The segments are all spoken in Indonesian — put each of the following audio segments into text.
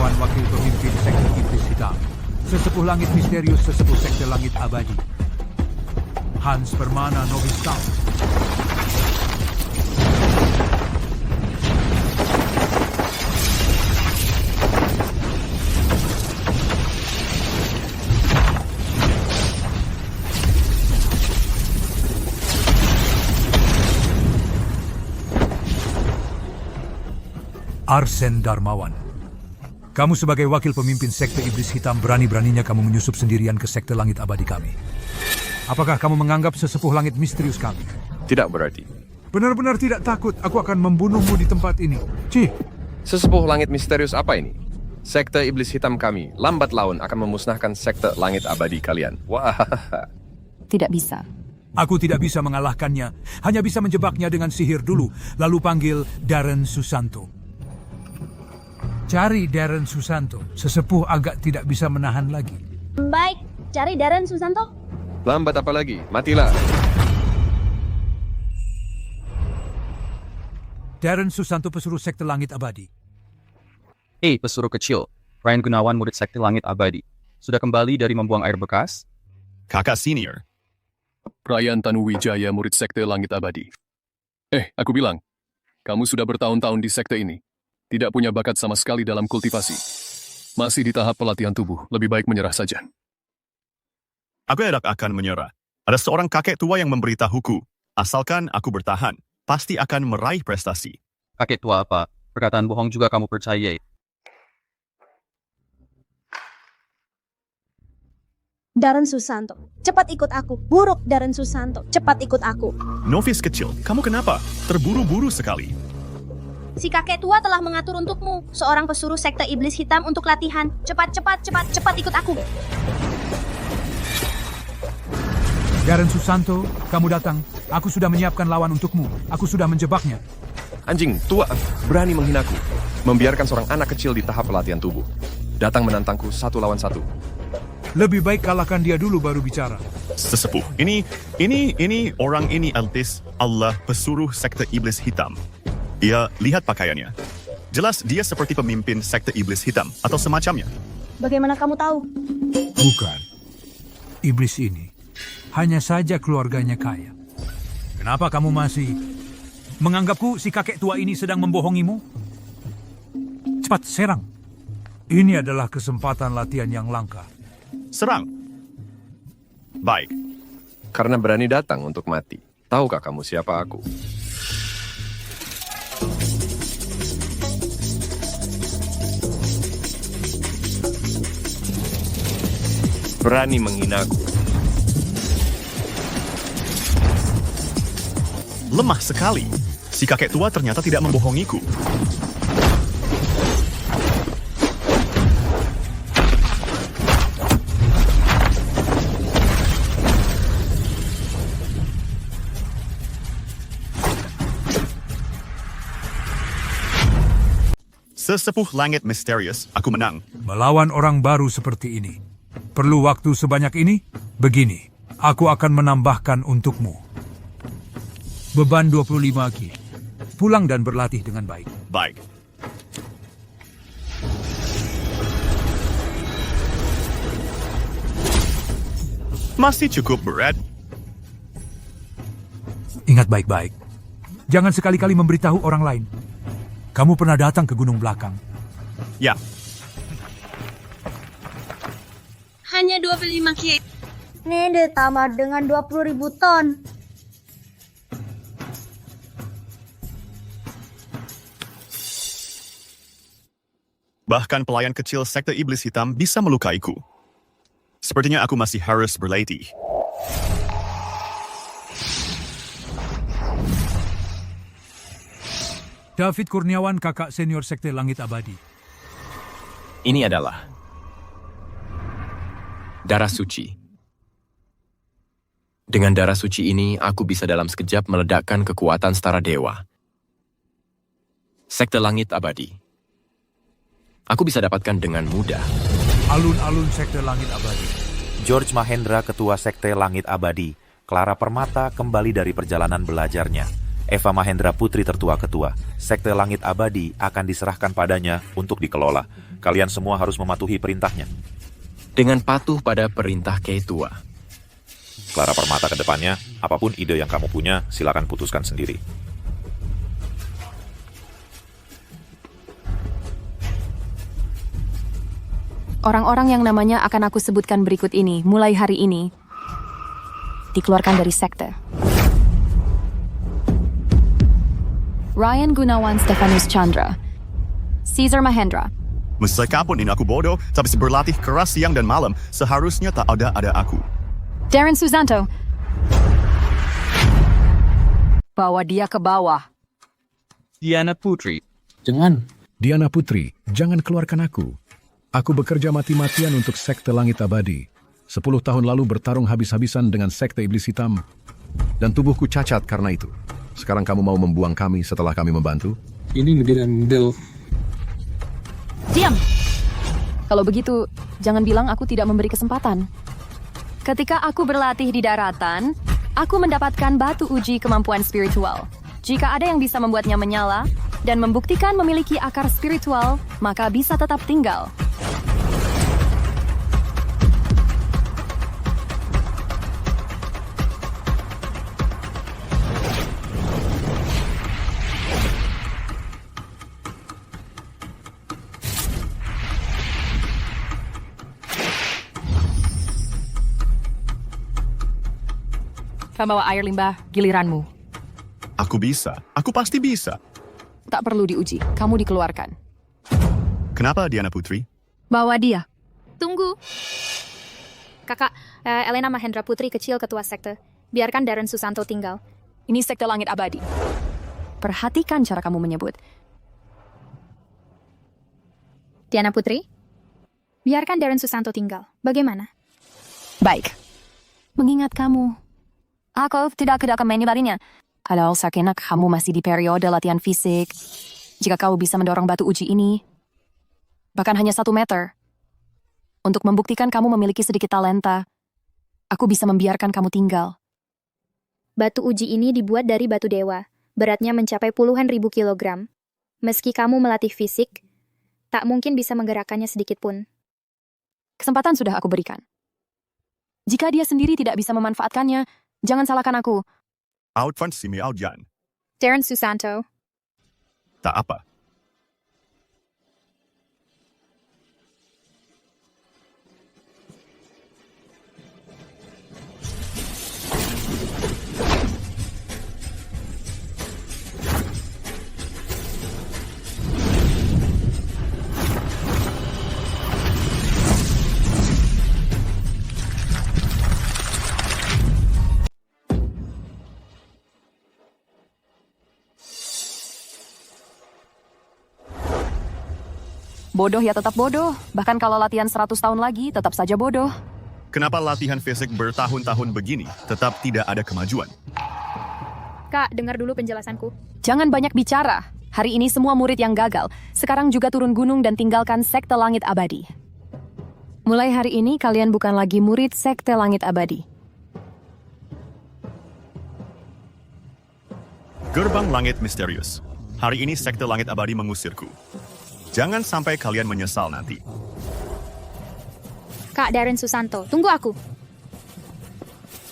Kurniawan, Wakil Pemimpin Sekte Iblis Hitam. Sesepuh Langit Misterius, Sesepuh Sekte Langit Abadi. Hans Permana Novistaun. Arsen Darmawan. Kamu sebagai wakil pemimpin Sekte Iblis Hitam, berani-beraninya kamu menyusup sendirian ke Sekte Langit Abadi kami. Apakah kamu menganggap sesepuh langit misterius kami? Tidak berarti. Benar-benar tidak takut aku akan membunuhmu di tempat ini. Cih, Sesepuh langit misterius apa ini? Sekte Iblis Hitam kami, lambat laun akan memusnahkan Sekte Langit Abadi kalian. Wah, Tidak bisa. aku tidak bisa mengalahkannya. Hanya bisa menjebaknya dengan sihir dulu, lalu panggil Darren Susanto. Cari Darren Susanto. Sesepuh agak tidak bisa menahan lagi. Baik, cari Darren Susanto. lambat apa lagi? Matilah. Darren Susanto, pesuruh Sekte Langit Abadi. Pesuruh kecil. Ryan Gunawan, murid Sekte Langit Abadi. Sudah kembali dari membuang air bekas? Kakak senior. Ryan Tanuwijaya, murid Sekte Langit Abadi. Aku bilang, kamu sudah bertahun-tahun di sekte ini. Tidak punya bakat sama sekali dalam kultivasi. Masih di tahap pelatihan tubuh, lebih baik menyerah saja. Aku tidak akan menyerah. Ada seorang kakek tua yang memberitahuku, asalkan aku bertahan, pasti akan meraih prestasi. Kakek tua apa? Perkataan bohong juga kamu percaya. Darren Susanto, cepat ikut aku. Buruk Darren Susanto, cepat ikut aku. Novis kecil, kamu kenapa? Terburu-buru sekali. Si kakek tua telah mengatur untukmu, seorang pesuruh Sekte Iblis Hitam untuk latihan. Cepat, ikut aku. Darren Susanto, kamu datang. Aku sudah menyiapkan lawan untukmu. Aku sudah menjebaknya. Anjing tua, berani menghinaku. Membiarkan seorang anak kecil di tahap pelatihan tubuh. Datang menantangku 1 lawan 1. Lebih baik kalahkan dia dulu baru bicara. Sesepuh, ini orang ini Altis, Allah pesuruh Sekte Iblis Hitam. Dia lihat pakaiannya. Jelas dia seperti pemimpin Sekte Iblis Hitam atau semacamnya. Bagaimana kamu tahu? Bukan. Iblis ini hanya saja keluarganya kaya. Kenapa kamu masih menganggapku si kakek tua ini sedang membohongimu? Cepat, serang. Ini adalah kesempatan latihan yang langka. Serang. Baik. Karena berani datang untuk mati. Tahukah kamu siapa aku? Berani menghinaku. Lemah sekali. Si kakek tua ternyata tidak membohongiku. Sesepuh langit misterius, aku menang. Melawan orang baru seperti ini. Perlu waktu sebanyak ini? Begini, aku akan menambahkan untukmu. Beban 25 Ki. Pulang dan berlatih dengan baik. Baik. Masih cukup berat. Ingat baik-baik. Jangan sekali-kali memberitahu orang lain. Kamu pernah datang ke Gunung Belakang. Ya, Hanya 25 Ki. Ini ditambah dengan 20.000 ton. bahkan pelayan kecil Sekte Iblis Hitam bisa melukaiku. Sepertinya aku masih harus berlatih. David Kurniawan, kakak senior Sekte Langit Abadi. Ini adalah darah suci. Dengan darah suci ini, aku bisa dalam sekejap meledakkan kekuatan setara dewa. Sekte Langit Abadi. Aku bisa dapatkan dengan mudah. Alun-alun Sekte Langit Abadi. George Mahendra, Ketua Sekte Langit Abadi. Clara Permata kembali dari perjalanan belajarnya. Eva Mahendra Putri Tertua Ketua, Sekte Langit Abadi akan diserahkan padanya untuk dikelola. Kalian semua harus mematuhi perintahnya. Dengan patuh pada perintah Ketua. Clara Permata ke depannya, apapun ide yang kamu punya, silakan putuskan sendiri. Orang-orang yang namanya akan aku sebutkan berikut ini, mulai hari ini, dikeluarkan dari sekte. Ryan Gunawan Stefanus Chandra, Caesar Mahendra, Meskipun ini aku bodoh, tapi berlatih keras siang dan malam, seharusnya tak ada aku. Darren Susanto. Bawa dia ke bawah. Diana Putri. Diana Putri, jangan keluarkan aku. Aku bekerja mati-matian untuk Sekte Langit Abadi. 10 tahun lalu bertarung habis-habisan dengan Sekte Iblis Hitam. Dan tubuhku cacat karena itu. Sekarang kamu mau membuang kami setelah kami membantu? Diam! Kalau begitu, jangan bilang aku tidak memberi kesempatan. Ketika aku berlatih di daratan, aku mendapatkan batu uji kemampuan spiritual. Jika ada yang bisa membuatnya menyala dan membuktikan memiliki akar spiritual, maka bisa tetap tinggal. Pembawa air limbah, giliranmu. Aku bisa. Aku pasti bisa. Tak perlu diuji, kamu dikeluarkan. Kenapa, Diana Putri? Bawa dia. Tunggu. Kakak, Elena Mahendra Putri kecil ketua sekte. Biarkan Darren Susanto tinggal. Ini Sekte Langit Abadi. Perhatikan cara kamu menyebut. Diana Putri, biarkan Darren Susanto tinggal. Bagaimana? Baik. Mengingat kamu, aku tidak akan menyebarinya. Kalau sekenak kamu masih di periode latihan fisik, jika kau bisa mendorong batu uji ini, bahkan hanya 1 meter, untuk membuktikan kamu memiliki sedikit talenta, aku bisa membiarkan kamu tinggal. Batu uji ini dibuat dari batu dewa. Beratnya mencapai puluhan ribu kilogram. Meski kamu melatih fisik, tak mungkin bisa menggerakkannya sedikit pun. Kesempatan sudah aku berikan. Jika dia sendiri tidak bisa memanfaatkannya, jangan salahkan aku. Out front simi out Jan. Darren Susanto, Tak apa. Bodoh ya tetap bodoh. Bahkan kalau latihan 100 tahun lagi, tetap saja bodoh. Kenapa latihan fisik bertahun-tahun begini tetap tidak ada kemajuan? Kak, dengar dulu penjelasanku. Jangan banyak bicara. Hari ini semua murid yang gagal, sekarang juga turun gunung dan tinggalkan Sekte Langit Abadi. Mulai hari ini kalian bukan lagi murid Sekte Langit Abadi. Gerbang Langit Misterius. Hari ini Sekte Langit Abadi mengusirku. Jangan sampai kalian menyesal nanti. Kak Darren Susanto, tunggu aku.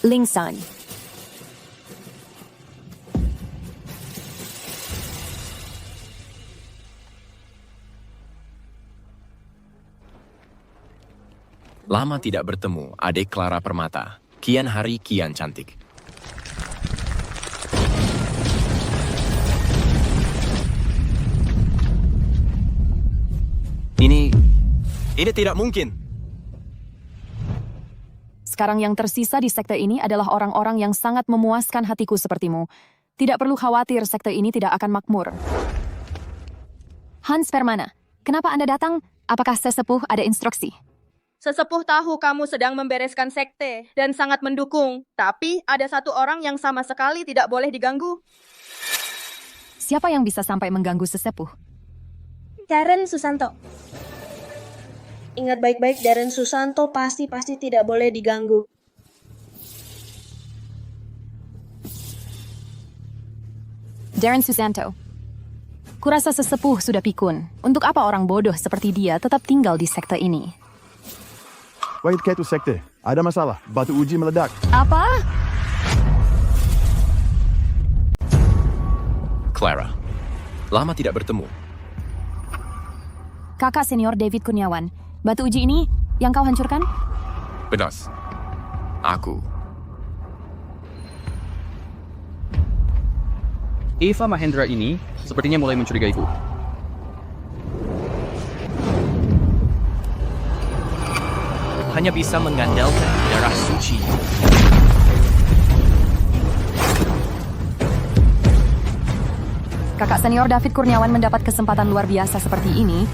Lingsan. Lama tidak bertemu, adik Clara Permata. Kian hari kian cantik. Ini tidak mungkin. Sekarang yang tersisa di sekte ini adalah orang-orang yang sangat memuaskan hatiku sepertimu. Tidak perlu khawatir, sekte ini tidak akan makmur. Hans Permana, kenapa Anda datang? Apakah sesepuh ada instruksi? Sesepuh tahu kamu sedang membereskan sekte dan sangat mendukung. Tapi ada satu orang yang sama sekali tidak boleh diganggu. Siapa yang bisa sampai mengganggu sesepuh? Darren Susanto. Ingat baik-baik, Darren Susanto pasti tidak boleh diganggu. Darren Susanto. Kurasa sesepuh sudah pikun. Untuk apa orang bodoh seperti dia tetap tinggal di sekte ini? Wahid K2 sekte. Ada masalah. Batu uji meledak. Apa? Clara, lama tidak bertemu. Kakak senior David Kurniawan. Batu uji ini yang kau hancurkan? Benar. Aku. Eva Mahendra ini sepertinya mulai mencurigaiku. Hanya bisa mengandalkan darah suci. Kakak senior David Kurniawan mendapat kesempatan luar biasa seperti ini.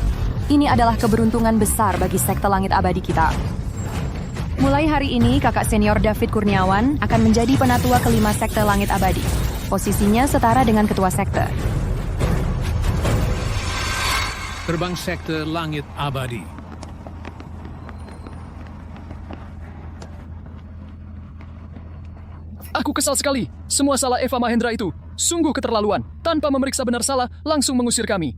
Ini adalah keberuntungan besar bagi sekte langit abadi kita. Mulai hari ini, kakak senior David Kurniawan akan menjadi penatua kelima sekte langit abadi. Posisinya setara dengan ketua sekte. Terbang sekte langit abadi. Aku kesal sekali. Semua salah Eva Mahendra itu. Sungguh keterlaluan. Tanpa memeriksa benar salah, langsung mengusir kami.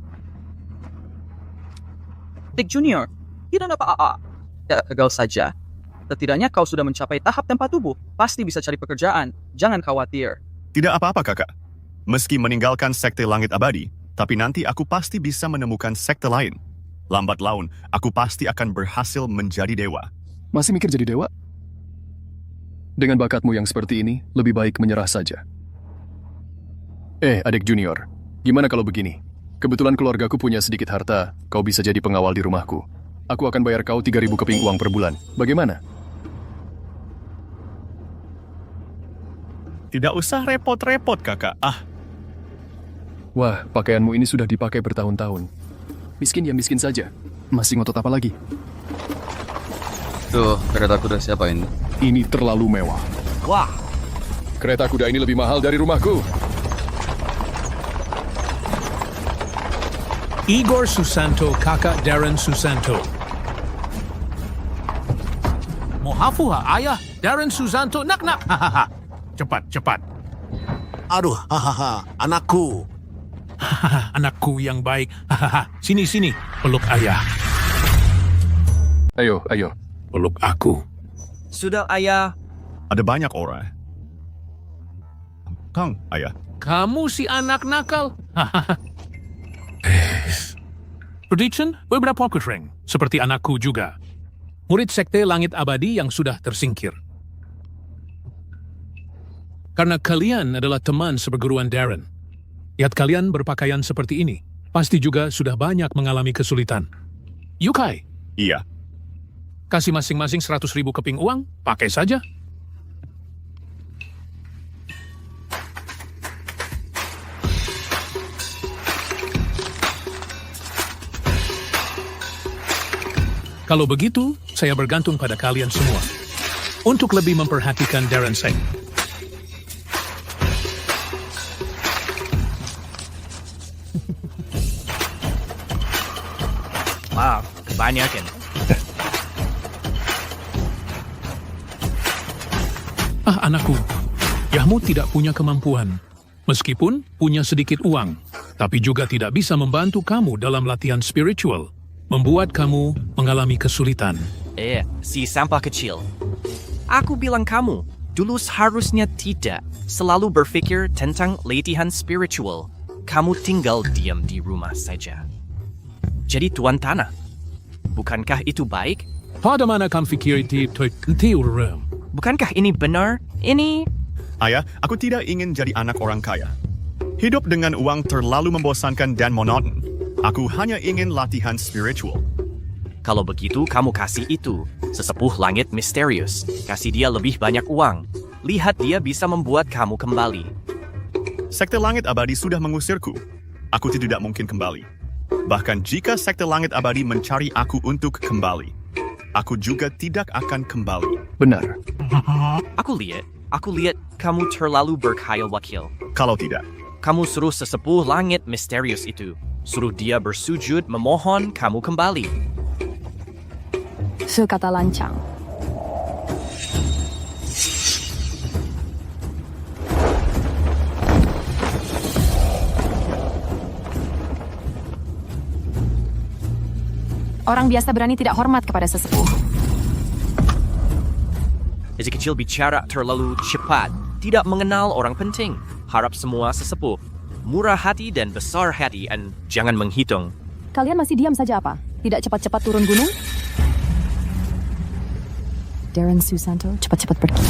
Dick Junior, tidak apa-apa. Ya, gagal saja. Setidaknya kau sudah mencapai tahap tempat tubuh. Pasti bisa cari pekerjaan. Jangan khawatir. Tidak apa-apa, kakak. Meski meninggalkan sekte langit abadi, tapi nanti aku pasti bisa menemukan sekte lain. Lambat laun, aku pasti akan berhasil menjadi dewa. Masih mikir jadi dewa? Dengan bakatmu yang seperti ini, lebih baik menyerah saja. Adik junior, gimana kalau begini? Kebetulan keluargaku punya sedikit harta, kau bisa jadi pengawal di rumahku. Aku akan bayar kau 3.000 keping uang per bulan. Bagaimana? Tidak usah repot-repot, kakak. Wah, pakaianmu ini sudah dipakai bertahun-tahun. Miskin ya miskin saja. Masih ngotot apa lagi? Tuh, kereta kuda siapa ini? Ini terlalu mewah. Wah, Kereta kuda ini lebih mahal dari rumahku. Igor Susanto, kakak Darren Susanto. Mohafuha, ayah Darren Susanto, nak. Hahaha. Cepat. Aduh, hahaha, anakku. Hahaha, anakku yang baik. Hahaha, sini, peluk ayah. Ayo. Peluk aku. Sudah, ayah. Ada banyak orang. Kang, ayah. Kamu si anak nakal. Hahaha. Prediction, beberapa kering, seperti anakku juga. Murid sekte langit abadi yang sudah tersingkir. Karena kalian adalah teman seperguruan Darren. Lihat kalian berpakaian seperti ini, pasti juga sudah banyak mengalami kesulitan. Yukai? Iya. Kasih masing-masing 100.000 keping uang, pakai saja. Kalau begitu, saya bergantung pada kalian semua untuk lebih memperhatikan Darren Seng. Wow, kebanyakan. Anakku, Yahmu tidak punya kemampuan. Meskipun punya sedikit uang, tapi juga tidak bisa membantu kamu dalam latihan spiritual. Membuat kamu mengalami kesulitan. Si sampah kecil. Aku bilang kamu, dulu seharusnya tidak selalu berpikir tentang latihan spiritual. Kamu tinggal diam di rumah saja. Jadi tuan tanah. Bukankah itu baik? Pada mana kamu pikir itu tertentu? Bukankah ini benar? Ini... Ayah, aku tidak ingin jadi anak orang kaya. Hidup dengan uang terlalu membosankan dan monoton. Aku hanya ingin latihan spiritual. Kalau begitu, kamu kasih itu. Sesepuh langit misterius. Kasih dia lebih banyak uang. Lihat dia bisa membuat kamu kembali. Sekte langit abadi sudah mengusirku. Aku tidak mungkin kembali. Bahkan jika sekte langit abadi mencari aku untuk kembali, aku juga tidak akan kembali. Benar. Aku lihat kamu terlalu berkhayal wakil. Kalau tidak, kamu suruh sesepuh langit misterius itu. Suruh dia bersujud memohon kamu kembali. Sekata lancang. Orang biasa berani tidak hormat kepada sesepuh. Si kecil bicara terlalu cepat, tidak mengenal orang penting. Harap semua sesepuh murah hati dan besar hati, dan jangan menghitung. Kalian masih diam saja apa? Tidak cepat-cepat turun gunung? Darren Susanto, cepat-cepat pergi.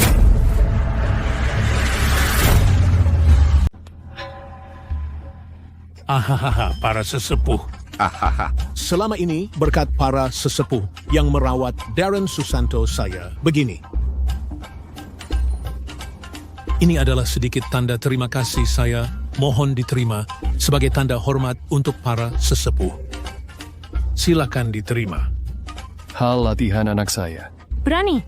Ahahaha, para sesepuh. Ahaha. Selama ini, berkat para sesepuh yang merawat Darren Susanto saya begini. Ini adalah sedikit tanda terima kasih saya, mohon diterima sebagai tanda hormat untuk para sesepuh. Silakan diterima. Hal latihan anak saya. Berani.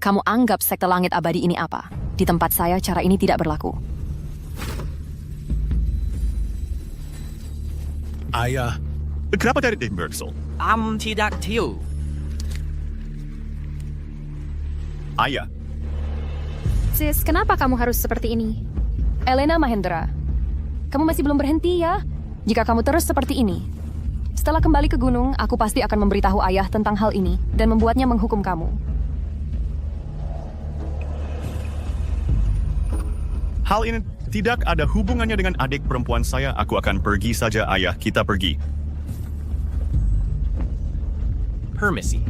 Kamu anggap sekte langit abadi ini apa? Di tempat saya, cara ini tidak berlaku. Ayah, kenapa dari Bergsel? Tidak tahu. Ayah, Sis, kenapa kamu harus seperti ini? Elena Mahendra, kamu masih belum berhenti ya? Jika kamu terus seperti ini, setelah kembali ke gunung, aku pasti akan memberitahu ayah tentang hal ini dan membuatnya menghukum kamu. hal ini tidak ada hubungannya dengan adik perempuan saya. Aku akan pergi saja, ayah. Kita pergi. Permisi.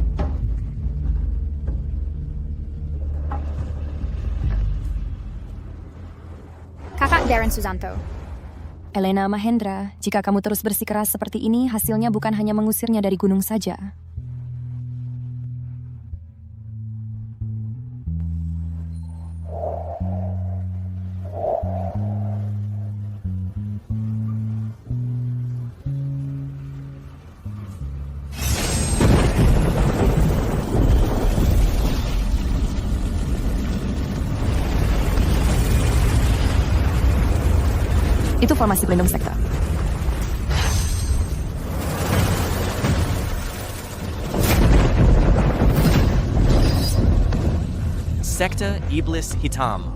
Kakak Darren Susanto. Elena Mahendra, jika kamu terus bersikeras seperti ini, hasilnya bukan hanya mengusirnya dari gunung saja. Itu formasi pelindung sekte. Sekte Iblis Hitam.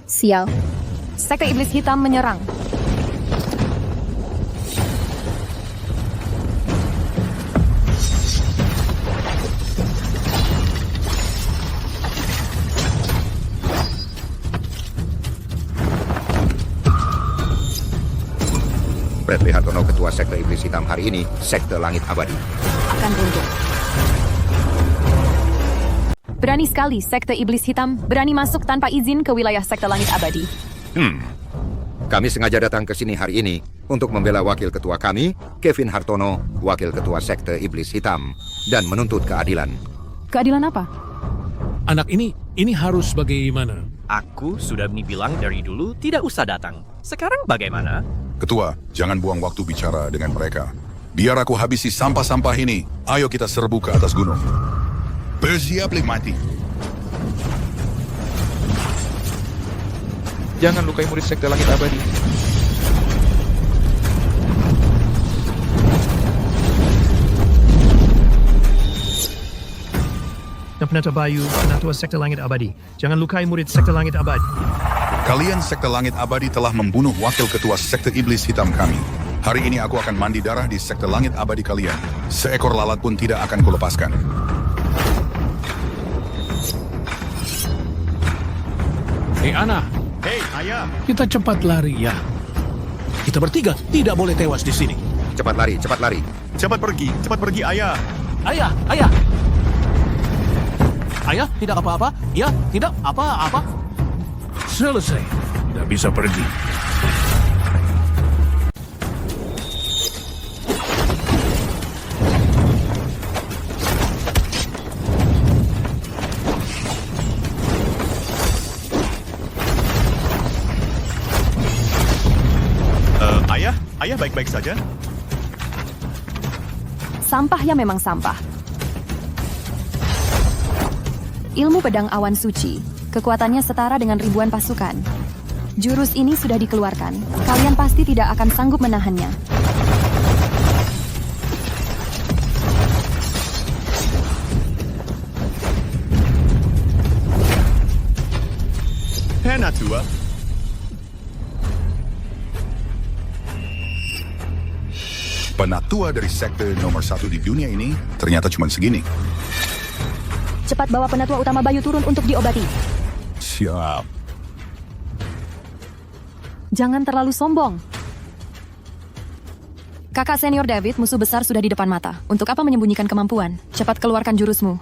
Sial. Sekte Iblis Hitam menyerang. Bradley Hartono, Ketua Sekte Iblis Hitam hari ini, Sekte Langit Abadi. Akan runtuh. Berani sekali Sekte Iblis Hitam berani masuk tanpa izin ke wilayah Sekte Langit Abadi. Kami sengaja datang ke sini hari ini untuk membela Wakil Ketua kami, Kevin Hartono, Wakil Ketua Sekte Iblis Hitam, dan menuntut keadilan. Keadilan apa? Anak ini harus bagaimana? Aku sudah bilang dari dulu tidak usah datang. Sekarang bagaimana? Ketua, jangan buang waktu bicara dengan mereka. Biar aku habisi sampah-sampah ini. Ayo kita serbu ke atas gunung. Bersiaplah mati. Jangan lukai murid Sekte Langit Abadi. Penata Bayu, Penatua Sekte Langit Abadi. Jangan lukai murid Sekte Langit Abadi. Kalian Sekte Langit Abadi telah membunuh Wakil Ketua Sekte Iblis Hitam kami. Hari ini aku akan mandi darah di Sekte Langit Abadi kalian. Seekor lalat pun tidak akan kulepaskan. Hei Ana, Hei, ayah. kita cepat lari ya. Kita bertiga tidak boleh tewas di sini. Cepat lari, cepat lari. Cepat pergi, ayah. Ayah. Ayah, tidak apa-apa. Ya, tidak apa-apa. Selesai. Tidak bisa pergi. Ayah baik-baik saja? Sampah ya memang sampah. Ilmu pedang awan suci. Kekuatannya setara dengan ribuan pasukan. Jurus ini sudah dikeluarkan. Kalian pasti tidak akan sanggup menahannya. Penatua. Penatua dari sekte nomor 1 di dunia ini ternyata cuma segini. Cepat bawa penatua utama Bayu turun untuk diobati. Siap. Jangan terlalu sombong. Kakak senior David, musuh besar sudah di depan mata. Untuk apa menyembunyikan kemampuan? Cepat keluarkan jurusmu.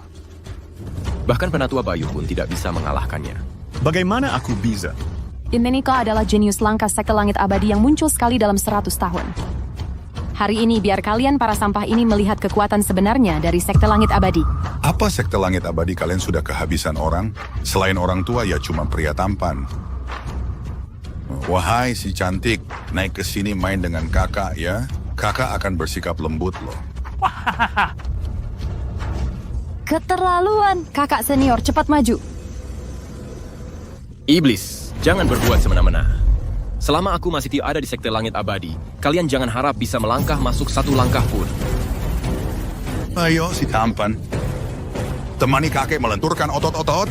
Bahkan penatua Bayu pun tidak bisa mengalahkannya. Bagaimana aku bisa? Inmenika adalah jenius langka sekte langit abadi yang muncul sekali dalam 100 tahun. Hari ini biar kalian para sampah ini melihat kekuatan sebenarnya dari sekte langit abadi. Apa sekte langit abadi kalian sudah kehabisan orang? Selain orang tua ya cuma pria tampan. Wahai si cantik, naik ke sini main dengan kakak ya. Kakak akan bersikap lembut loh. Keterlaluan. Kakak senior, cepat maju. Iblis, jangan berbuat semena-mena. Selama aku masih ada di sekte langit abadi, kalian jangan harap bisa melangkah masuk satu langkah pun. Ayo si tampan. Temani kakek melenturkan otot-otot.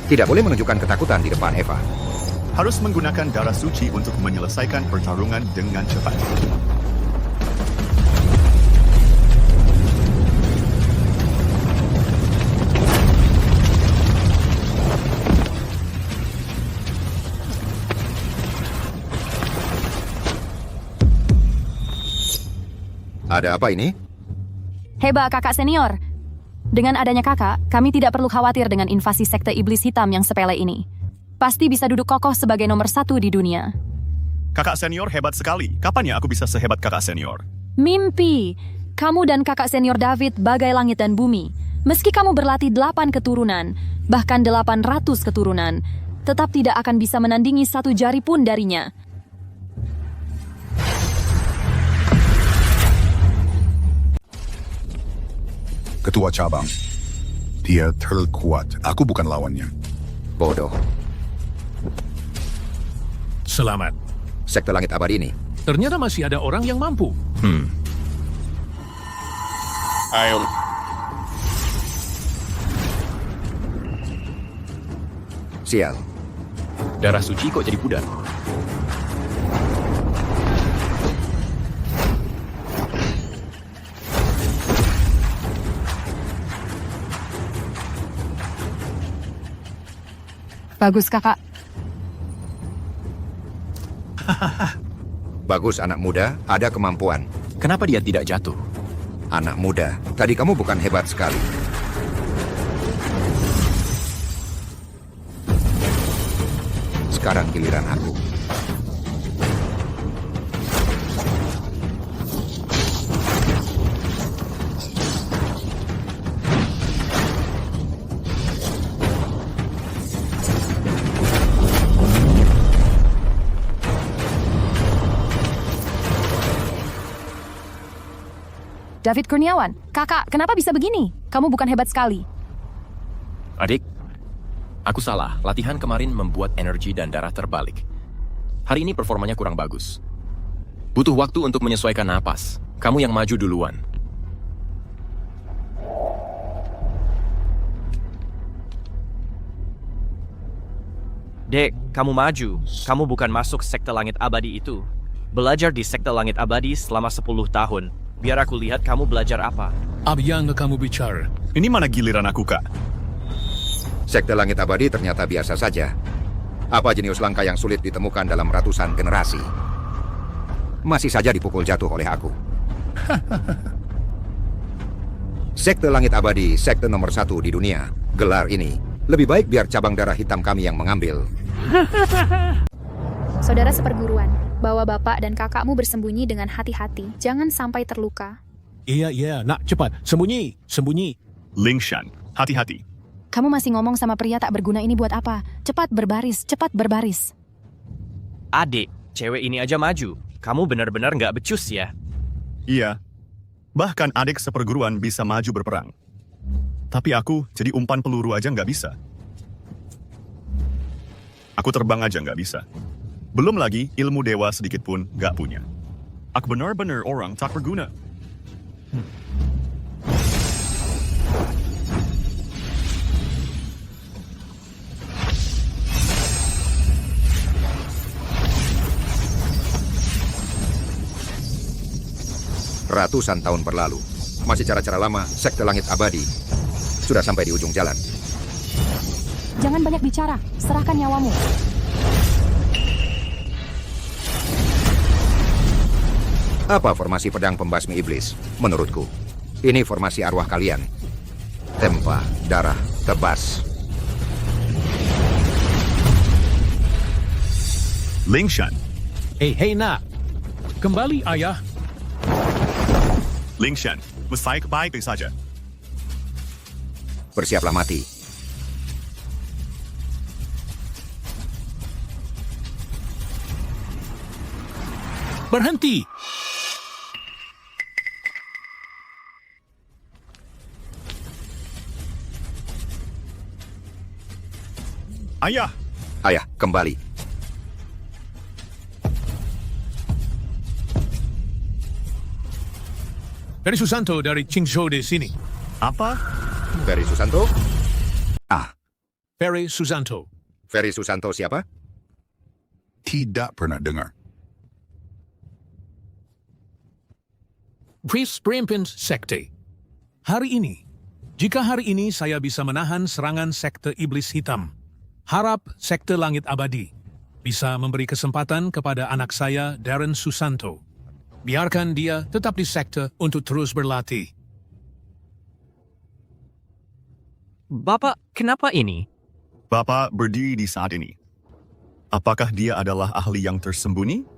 Tidak boleh menunjukkan ketakutan di depan Eva. Harus menggunakan darah suci untuk menyelesaikan pertarungan dengan cepat. Ada apa ini? Heba kakak senior. Dengan adanya kakak, kami tidak perlu khawatir dengan invasi sekte iblis hitam yang sepele ini. Pasti bisa duduk kokoh sebagai nomor 1 di dunia. Kakak senior hebat sekali. Kapan ya aku bisa sehebat kakak senior? Mimpi. Kamu dan kakak senior David bagai langit dan bumi. Meski kamu berlatih 8 keturunan, bahkan 800 keturunan, tetap tidak akan bisa menandingi 1 jari pun darinya. Ketua cabang. Dia terlalu kuat. Aku bukan lawannya. Bodoh. Selamat. Sekte langit abadi ini. Ternyata masih ada orang yang mampu. Ayo. Sial. Darah suci kok jadi pudar? Bagus kakak. Bagus anak muda, ada kemampuan. Kenapa dia tidak jatuh? Anak muda, tadi kamu bukan hebat sekali. Sekarang giliran aku. David Kurniawan, kakak, kenapa bisa begini? Kamu bukan hebat sekali. Adik, aku salah. Latihan kemarin membuat energi dan darah terbalik. Hari ini performanya kurang bagus. Butuh waktu untuk menyesuaikan napas. Kamu yang maju duluan. Dek, kamu maju. Kamu bukan masuk sekte langit abadi itu. Belajar di sekte langit abadi selama 10 tahun. Biar aku lihat kamu belajar apa. Apa yang kamu bicara? Ini mana giliran aku, Kak? Sekte langit abadi ternyata biasa saja. Apa jenius langka yang sulit ditemukan dalam ratusan generasi? Masih saja dipukul jatuh oleh aku. Sekte langit abadi, sekte nomor 1 di dunia. Gelar ini, lebih baik biar cabang darah hitam kami yang mengambil. Saudara seperguruan, bawa bapak dan kakakmu bersembunyi dengan hati-hati. Jangan sampai terluka. Iya, nak cepat. Sembunyi. Lingshan, hati-hati. Kamu masih ngomong sama pria tak berguna ini buat apa? Cepat berbaris. Adik, cewek ini aja maju. Kamu benar-benar nggak becus ya? Iya. Bahkan adik seperguruan bisa maju berperang. Tapi aku jadi umpan peluru aja nggak bisa. Aku terbang aja nggak bisa. Belum lagi ilmu dewa sedikit pun nggak punya. Aku benar-benar orang tak berguna. Ratusan tahun berlalu. Masih cara-cara lama, Sekte Langit Abadi sudah sampai di ujung jalan. Jangan banyak bicara, serahkan nyawamu. Apa formasi pedang pembasmi iblis? Menurutku, ini formasi arwah kalian. Tempa, darah, tebas. Lingshan. Hei nak, kembali ayah. Lingshan, mesti baik saja. Bersiaplah mati. Berhenti. Ayah. Ayah, kembali. Ferry Susanto dari Qingzhou di sini. Apa? Ferry Susanto? Ferry Susanto. Ferry Susanto siapa? Tidak pernah dengar. Priest Pemimpin Sekte. Jika hari ini saya bisa menahan serangan Sekte Iblis Hitam, harap Sekte Langit Abadi bisa memberi kesempatan kepada anak saya, Darren Susanto. Biarkan dia tetap di sekte untuk terus berlatih. Bapak, kenapa ini? Bapak berdiri di saat ini. Apakah dia adalah ahli yang tersembunyi?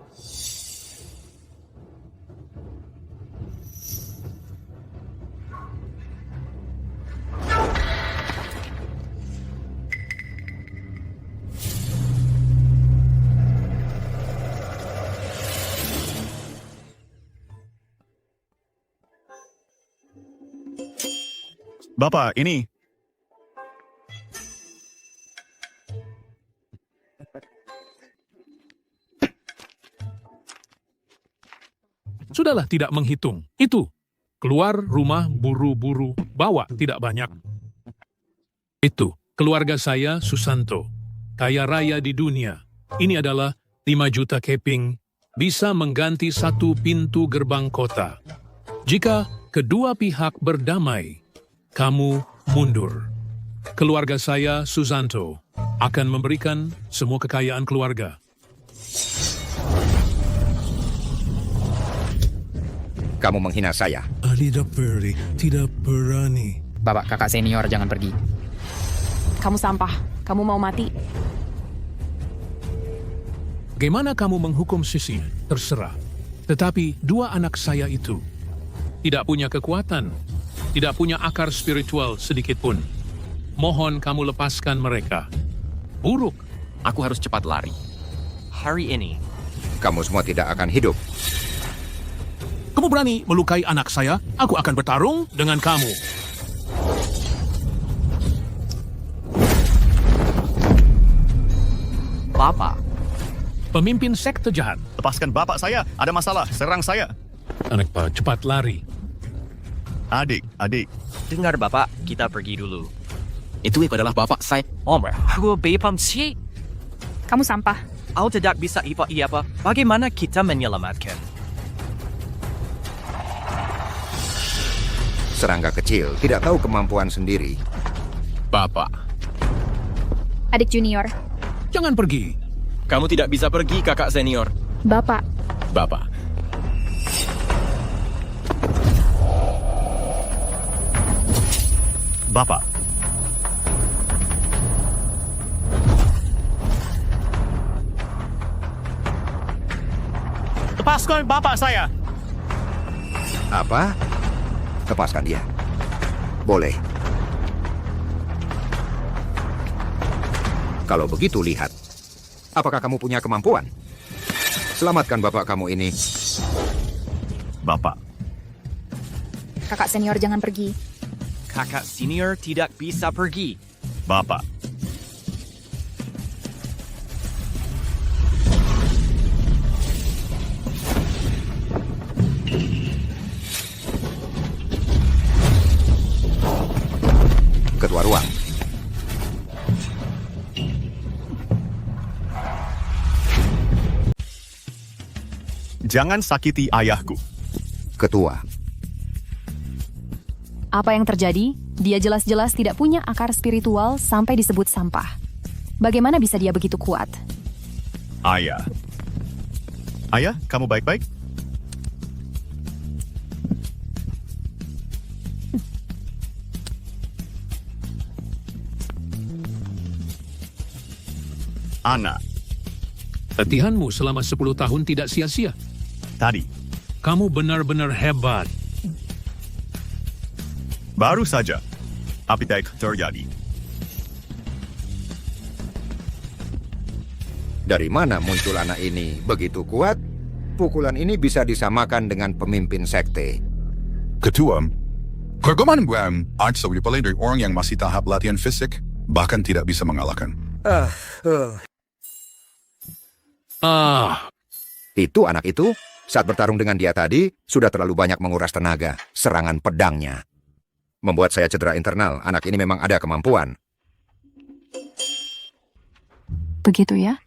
Bapak, ini. Sudahlah tidak menghitung. Itu. Keluar rumah buru-buru, bawa tidak banyak. Itu. Keluarga saya, Susanto. Kaya raya di dunia. Ini adalah 5 juta keping. Bisa mengganti 1 pintu gerbang kota. Jika kedua pihak berdamai, kamu mundur. Keluarga saya, Susanto, akan memberikan semua kekayaan keluarga. Kamu menghina saya. Alida Perry tidak berani. Bapak kakak senior jangan pergi. Kamu sampah, kamu mau mati. Bagaimana kamu menghukum Sisi? Terserah. Tetapi 2 anak saya itu tidak punya kekuatan. Tidak punya akar spiritual sedikit pun. Mohon kamu lepaskan mereka. Buruk. Aku harus cepat lari. Hari ini. Kamu semua tidak akan hidup. Kamu berani melukai anak saya? Aku akan bertarung dengan kamu. Bapak. Pemimpin sekte jahat. Lepaskan bapak saya. Ada masalah. Serang saya. Anak Pak, cepat lari. Adik. Dengar Bapak, kita pergi dulu. Itu adalah bapak saya. Aku bepam sih. Kamu sampah. Aku tidak bisa apa. Bagaimana kita menyelamatkan? Serangga kecil tidak tahu kemampuan sendiri. Bapak. Adik junior. Jangan pergi. Kamu tidak bisa pergi, kakak senior. Bapak. Bapak. Bapak. Lepaskan bapak saya. Apa? Lepaskan dia. Boleh. Kalau begitu lihat. Apakah kamu punya kemampuan? Selamatkan bapak kamu ini. Bapak. Kakak senior jangan pergi. Kakak senior tidak bisa pergi. Bapak, Ketua ruang. jangan sakiti ayahku. Ketua. Apa yang terjadi? Dia jelas-jelas tidak punya akar spiritual sampai disebut sampah. Bagaimana bisa dia begitu kuat? Ayah. Ayah, kamu baik-baik? Anak, Latihanmu selama 10 tahun tidak sia-sia. tadi, Kamu benar-benar hebat. baru saja update terjadi. Dari mana muncul anak ini begitu kuat? Pukulan ini bisa disamakan dengan pemimpin sekte. Ketua, kegemaran gue art sebagai dari orang yang masih tahap latihan fisik, bahkan tidak bisa mengalahkan. Itu anak itu, saat bertarung dengan dia tadi, sudah terlalu banyak menguras tenaga, serangan pedangnya. Membuat saya cedera internal, anak ini memang ada kemampuan. Begitu ya?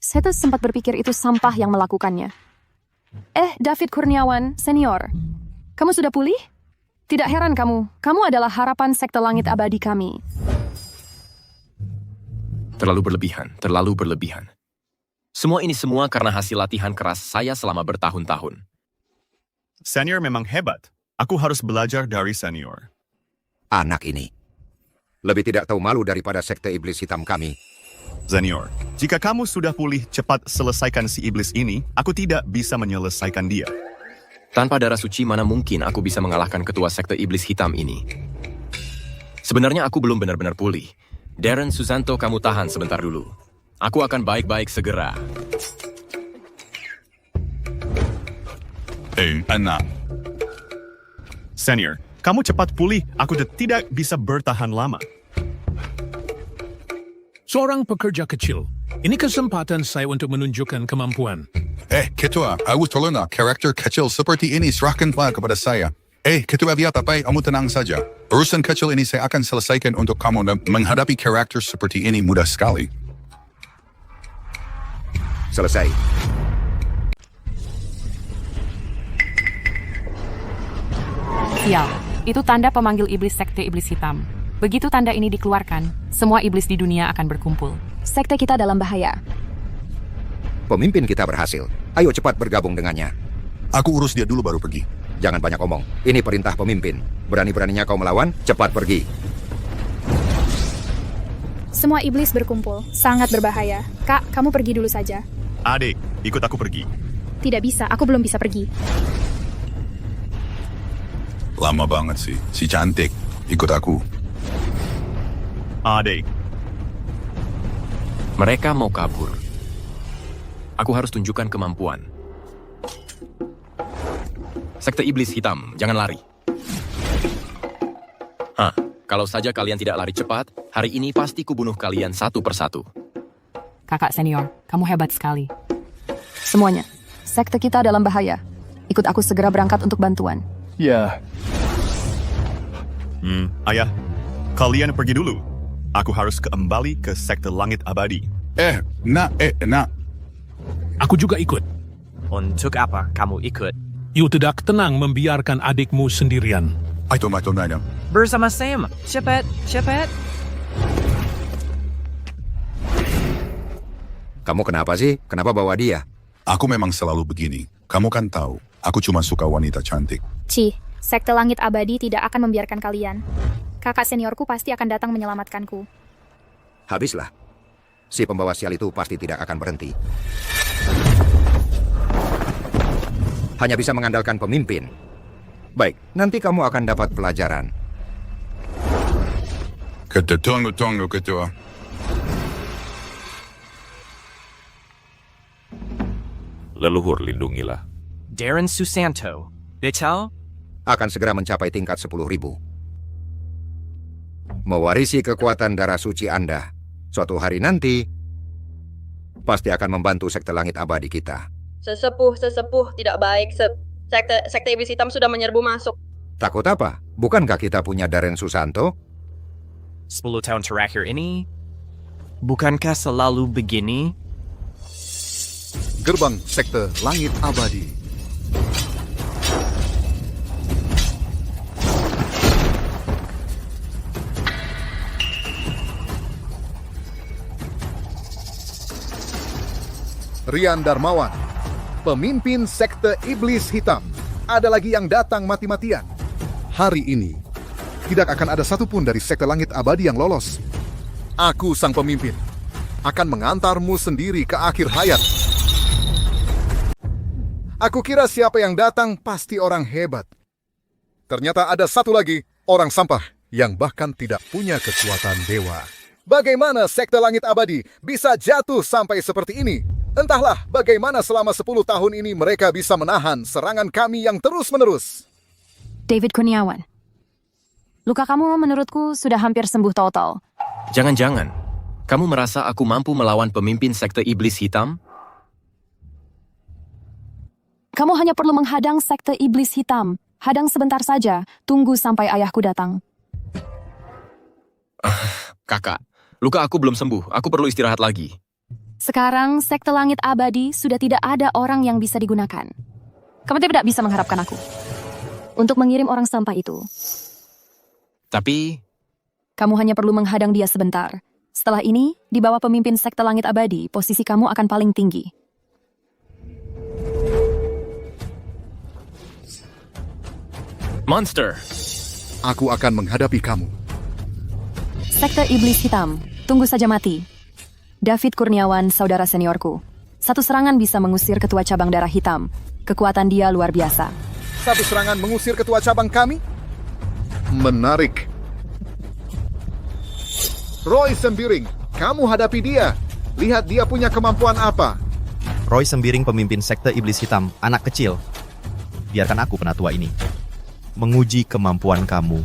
Saya tuh sempat berpikir itu sampah yang melakukannya. David Kurniawan, senior. Kamu sudah pulih? Tidak heran kamu. Kamu adalah harapan sekte langit abadi kami. Terlalu berlebihan. Semua ini karena hasil latihan keras saya selama bertahun-tahun. Senior memang hebat. Aku harus belajar dari senior. Anak ini lebih tidak tahu malu daripada sekte iblis hitam kami. Senior, jika kamu sudah pulih, cepat selesaikan si iblis ini. Aku tidak bisa menyelesaikan dia. Tanpa darah suci mana mungkin aku bisa mengalahkan ketua sekte iblis hitam ini. Sebenarnya aku belum benar-benar pulih. Darren Susanto, kamu tahan sebentar dulu. Aku akan baik-baik segera. Anak. Senior, kamu cepat pulih. Aku tidak bisa bertahan lama. Seorang pekerja kecil. Ini kesempatan saya untuk menunjukkan kemampuan. Ketua, aku tolonglah karakter kecil seperti ini serahkanlah kepada saya. Ketua lihat apa, kamu tenang saja. Urusan kecil ini saya akan selesaikan untuk kamu dan menghadapi karakter seperti ini mudah sekali. Selesai. Sial, itu tanda pemanggil iblis sekte iblis hitam. Begitu tanda ini dikeluarkan, semua iblis di dunia akan berkumpul. Sekte kita dalam bahaya. Pemimpin kita berhasil. Ayo cepat bergabung dengannya. Aku urus dia dulu baru pergi. Jangan banyak omong. Ini perintah pemimpin. Berani-beraninya kau melawan, cepat pergi. Semua iblis berkumpul. Sangat berbahaya. Kak, kamu pergi dulu saja. Adik, ikut aku pergi. Tidak bisa, aku belum bisa pergi. Lama banget sih. Si cantik. Ikut aku. Adik. Mereka mau kabur. Aku harus tunjukkan kemampuan. Sekte iblis hitam, jangan lari. Kalau saja kalian tidak lari cepat, hari ini pasti kubunuh kalian satu persatu. Kakak senior, kamu hebat sekali. Semuanya. Sekte kita dalam bahaya. Ikut aku segera berangkat untuk bantuan. Ya. Ayah, kalian pergi dulu. Aku harus kembali ke sekte langit abadi. Nak. Aku juga ikut. Untuk apa kamu ikut? You tidak tenang membiarkan adikmu sendirian. Itu nada. Bersama Sam. Cepat. Kamu kenapa sih? Kenapa bawa dia? Aku memang selalu begini. Kamu kan tahu, aku cuma suka wanita cantik. Sekte langit abadi tidak akan membiarkan kalian. Kakak seniorku pasti akan datang menyelamatkanku. Habislah. Si pembawa sial itu pasti tidak akan berhenti. Hanya bisa mengandalkan pemimpin. Baik, nanti kamu akan dapat pelajaran. Tunggu, Ketua. Leluhur lindungilah. Darren Susanto. Betul? akan segera mencapai tingkat 10.000. Mewarisi kekuatan darah suci Anda, suatu hari nanti, pasti akan membantu sekte langit abadi kita. Sesepuh, tidak baik. Sekte Iblis Hitam sudah menyerbu masuk. Takut apa? Bukankah kita punya Darren Susanto? 10 tahun terakhir ini, bukankah selalu begini? Gerbang sekte langit abadi. Rian Darmawan, pemimpin sekte Iblis Hitam. Ada lagi yang datang mati-matian. Hari ini, tidak akan ada satupun dari sekte langit abadi yang lolos. Aku, sang pemimpin, akan mengantarmu sendiri ke akhir hayat. Aku kira siapa yang datang pasti orang hebat. Ternyata ada satu lagi, orang sampah, yang bahkan tidak punya kekuatan dewa. Bagaimana sekte langit abadi bisa jatuh sampai seperti ini? Entahlah bagaimana selama 10 tahun ini mereka bisa menahan serangan kami yang terus-menerus. David Kurniawan, luka kamu menurutku sudah hampir sembuh total. Jangan-jangan, kamu merasa aku mampu melawan pemimpin sekte Iblis Hitam? Kamu hanya perlu menghadang sekte Iblis Hitam. Hadang sebentar saja, tunggu sampai ayahku datang. Kakak, luka aku belum sembuh, aku perlu istirahat lagi. Sekarang, sekte langit abadi sudah tidak ada orang yang bisa digunakan. Kamu tidak bisa mengharapkan aku untuk mengirim orang sampah itu. Tapi, kamu hanya perlu menghadang dia sebentar. Setelah ini, di bawah pemimpin sekte langit abadi, posisi kamu akan paling tinggi. Monster! Aku akan menghadapi kamu. Sekte Iblis Hitam, tunggu saja mati. David Kurniawan, saudara seniorku. Satu serangan bisa mengusir ketua cabang darah hitam. Kekuatan dia luar biasa. Satu serangan mengusir ketua cabang kami? Menarik. Roy Sembiring, kamu hadapi dia. Lihat dia punya kemampuan apa. Roy Sembiring, pemimpin sekte Iblis Hitam, anak kecil. Biarkan aku, penatua ini, menguji kemampuan kamu.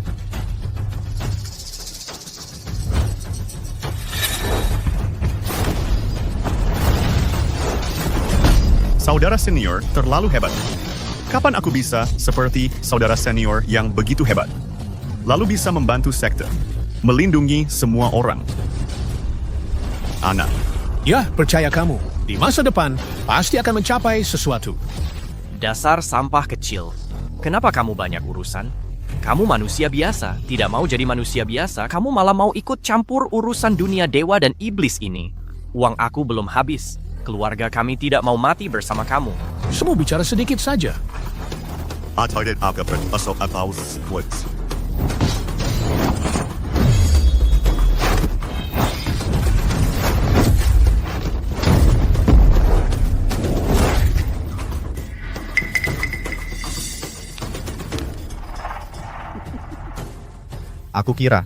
Saudara senior terlalu hebat. Kapan aku bisa seperti saudara senior yang begitu hebat? Lalu bisa membantu sekte, melindungi semua orang. Anak. Ya, percaya kamu. Di masa depan, pasti akan mencapai sesuatu. Dasar sampah kecil. Kenapa kamu banyak urusan? Kamu manusia biasa. Tidak mau jadi manusia biasa, kamu malah mau ikut campur urusan dunia dewa dan iblis ini. Uang aku belum habis. Keluarga kami tidak mau mati bersama kamu. Semua bicara sedikit saja. Aku kira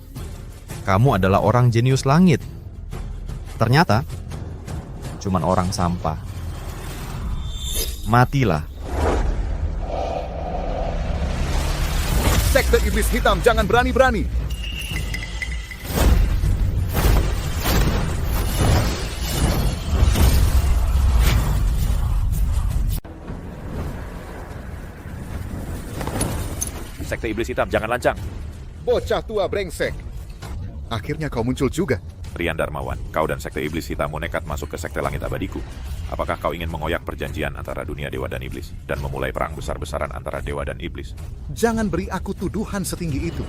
kamu adalah orang jenius langit. Ternyata cuman orang sampah. Matilah. Sekte Iblis Hitam, jangan berani-berani. Sekte Iblis Hitam, jangan lancang. Bocah tua brengsek. Akhirnya kau muncul juga. Rian Darmawan, kau dan Sekte Iblis Hitam nekat masuk ke Sekte Langit Abadiku. Apakah kau ingin mengoyak perjanjian antara dunia dewa dan iblis dan memulai perang besar-besaran antara dewa dan iblis? Jangan beri aku tuduhan setinggi itu.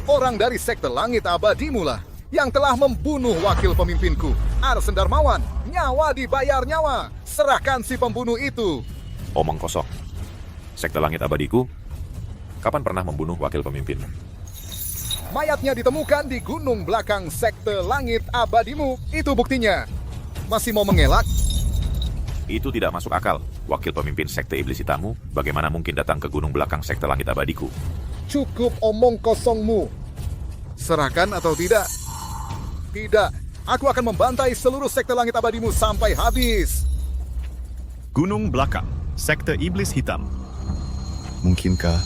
Orang dari Sekte Langit Abadimu lah yang telah membunuh wakil pemimpinku, Arsen Darmawan. Nyawa dibayar nyawa. Serahkan si pembunuh itu. Omong kosong. Sekte Langit Abadiku, kapan pernah membunuh wakil pemimpinmu? Mayatnya ditemukan di gunung belakang Sekte Langit Abadimu. Itu buktinya. Masih mau mengelak? Itu tidak masuk akal. Wakil pemimpin Sekte Iblis Hitammu bagaimana mungkin datang ke gunung belakang Sekte Langit Abadiku? Cukup omong kosongmu. Serahkan atau tidak? Tidak. Aku akan membantai seluruh Sekte Langit Abadimu sampai habis. Gunung belakang Sekte Iblis Hitam. Mungkinkah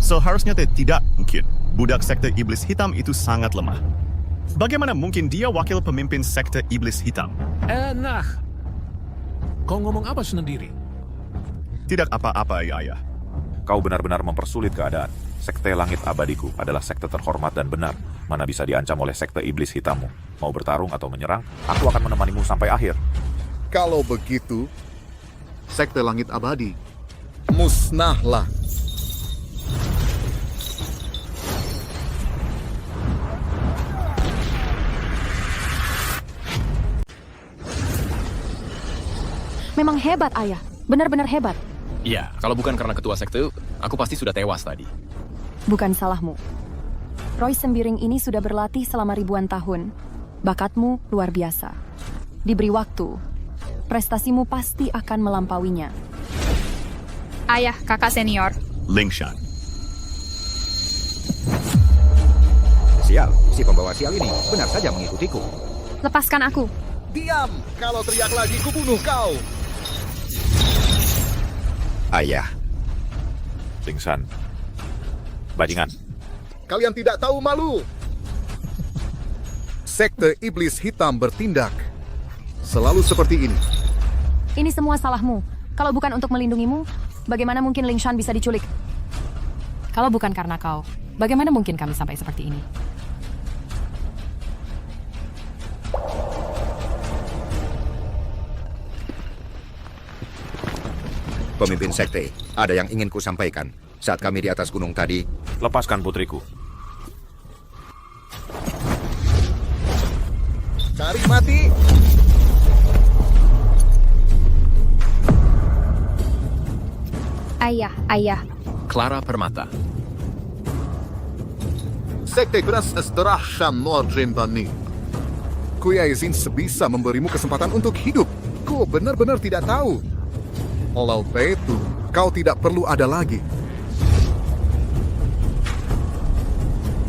Seharusnya tidak mungkin. Budak sekte iblis hitam itu sangat lemah. Bagaimana mungkin dia wakil pemimpin sekte iblis hitam? Enak. Kau ngomong apa sendiri? Tidak apa-apa, ayah. Kau benar-benar mempersulit keadaan. Sekte Langit Abadiku adalah sekte terhormat dan benar. Mana bisa diancam oleh sekte iblis hitammu. Mau bertarung atau menyerang, aku akan menemanimu sampai akhir. Kalau begitu, sekte Langit Abadi, musnahlah. Memang hebat, Ayah. Benar-benar hebat. Iya, kalau bukan karena ketua sekte, aku pasti sudah tewas tadi. Bukan salahmu. Roy Sembiring ini sudah berlatih selama ribuan tahun. Bakatmu luar biasa. Diberi waktu, prestasimu pasti akan melampauinya. Ayah, kakak senior. Lingshan. Sial, si pembawa sial ini benar saja mengikutiku. Lepaskan aku. Diam! Kalau teriak lagi, kubunuh kau! Ayah. Lingshan. Bajingan. Kalian tidak tahu malu. Sekte iblis hitam bertindak selalu seperti ini. Ini semua salahmu. Kalau bukan untuk melindungimu, bagaimana mungkin Lingshan bisa diculik? Kalau bukan karena kau, bagaimana mungkin kami sampai seperti ini? Pemimpin sekte, ada yang ingin ku sampaikan. Saat kami di atas gunung tadi... Lepaskan putriku. Cari mati! Ayah. Clara Permata. Sekte keras Esterahshan Nordrin Bani. Kuya izin sebisa memberimu kesempatan untuk hidup. Ku benar-benar tidak tahu. Olal itu, kau tidak perlu ada lagi.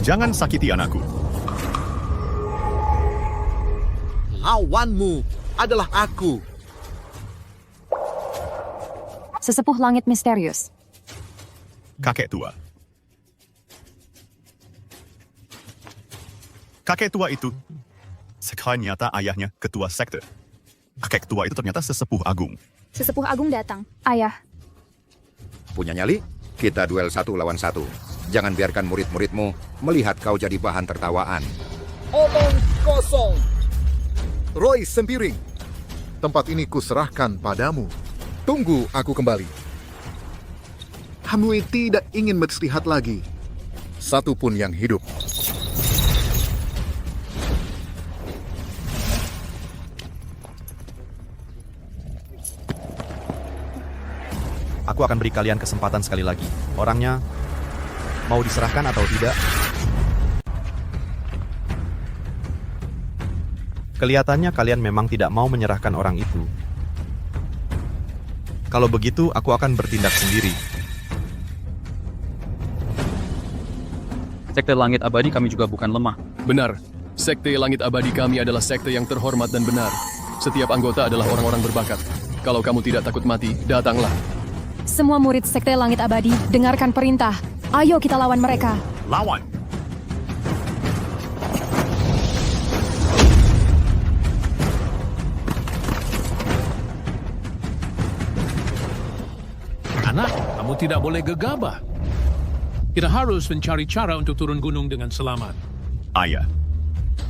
Jangan sakiti anakku. Lawanmu adalah aku. Sesepuh langit misterius. Kakek tua. Kakek tua itu ternyata ayahnya ketua sekte. Kakek tua itu ternyata sesepuh agung. Sesepuh agung datang. Ayah. Punya nyali? Kita duel 1 lawan 1. Jangan biarkan murid-muridmu melihat kau jadi bahan tertawaan. Omong kosong. Roy Sembiring, tempat ini kuserahkan padamu. Tunggu aku kembali. Hamui tidak ingin beristirahat lagi. Satu pun yang hidup. Aku akan beri kalian kesempatan sekali lagi. Orangnya mau diserahkan atau tidak? Kelihatannya kalian memang tidak mau menyerahkan orang itu. Kalau begitu, aku akan bertindak sendiri. Sekte Langit Abadi kami juga bukan lemah. Benar. Sekte Langit Abadi kami adalah sekte yang terhormat dan benar. Setiap anggota adalah orang-orang berbakat. Kalau kamu tidak takut mati, datanglah. Semua murid Sekte Langit Abadi, dengarkan perintah. Ayo kita lawan mereka. Lawan. Anak, kamu tidak boleh gegabah. Kita harus mencari cara untuk turun gunung dengan selamat. Ayah,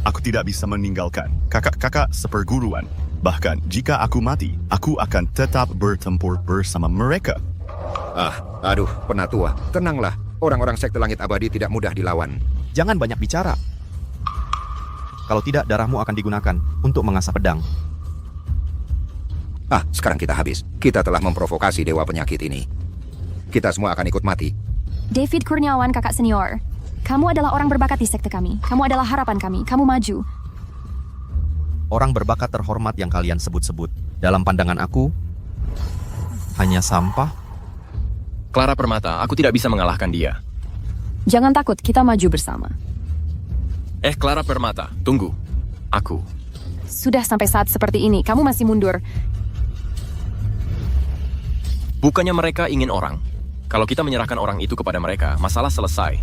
aku tidak bisa meninggalkan kakak-kakak seperguruan. Bahkan jika aku mati, aku akan tetap bertempur bersama mereka. Aduh, penatua. Tenanglah. Orang-orang Sekte Langit Abadi tidak mudah dilawan. Jangan banyak bicara. Kalau tidak, darahmu akan digunakan untuk mengasah pedang. Sekarang kita habis. Kita telah memprovokasi dewa penyakit ini. Kita semua akan ikut mati. David Kurniawan, kakak senior. Kamu adalah orang berbakat di sekte kami. Kamu adalah harapan kami. Kamu maju. Orang berbakat terhormat yang kalian sebut-sebut, dalam pandangan aku, hanya sampah. Clara Permata, aku tidak bisa mengalahkan dia. Jangan takut, kita maju bersama. Clara Permata, tunggu. Aku. Sudah sampai saat seperti ini, kamu masih mundur. Bukannya mereka ingin orang. Kalau kita menyerahkan orang itu kepada mereka, masalah selesai.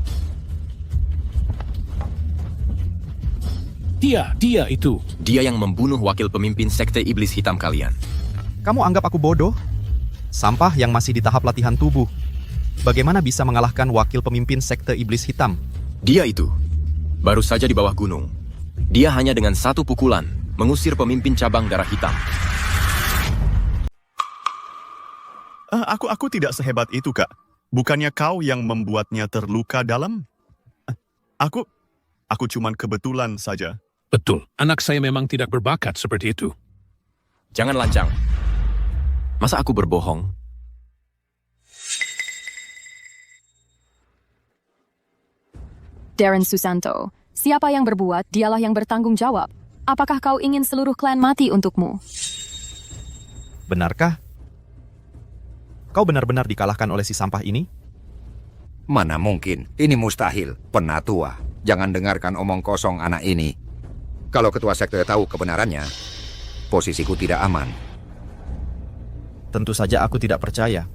Dia itu. Dia yang membunuh wakil pemimpin sekte iblis hitam kalian. Kamu anggap aku bodoh? Sampah yang masih di tahap latihan tubuh. Bagaimana bisa mengalahkan wakil pemimpin sekte iblis hitam? Dia itu. Baru saja di bawah gunung. Dia hanya dengan satu pukulan mengusir pemimpin cabang darah hitam. Aku tidak sehebat itu, Kak. Bukannya kau yang membuatnya terluka dalam? Aku cuman kebetulan saja. Betul, anak saya memang tidak berbakat seperti itu. Jangan lancang. Masa aku berbohong? Darren Susanto, siapa yang berbuat, dialah yang bertanggung jawab. Apakah kau ingin seluruh klan mati untukmu? Benarkah? Kau benar-benar dikalahkan oleh si sampah ini? Mana mungkin, ini mustahil, penatua. Jangan dengarkan omong kosong anak ini. Kalau ketua sekte tahu kebenarannya, posisiku tidak aman. Tentu saja aku tidak percaya.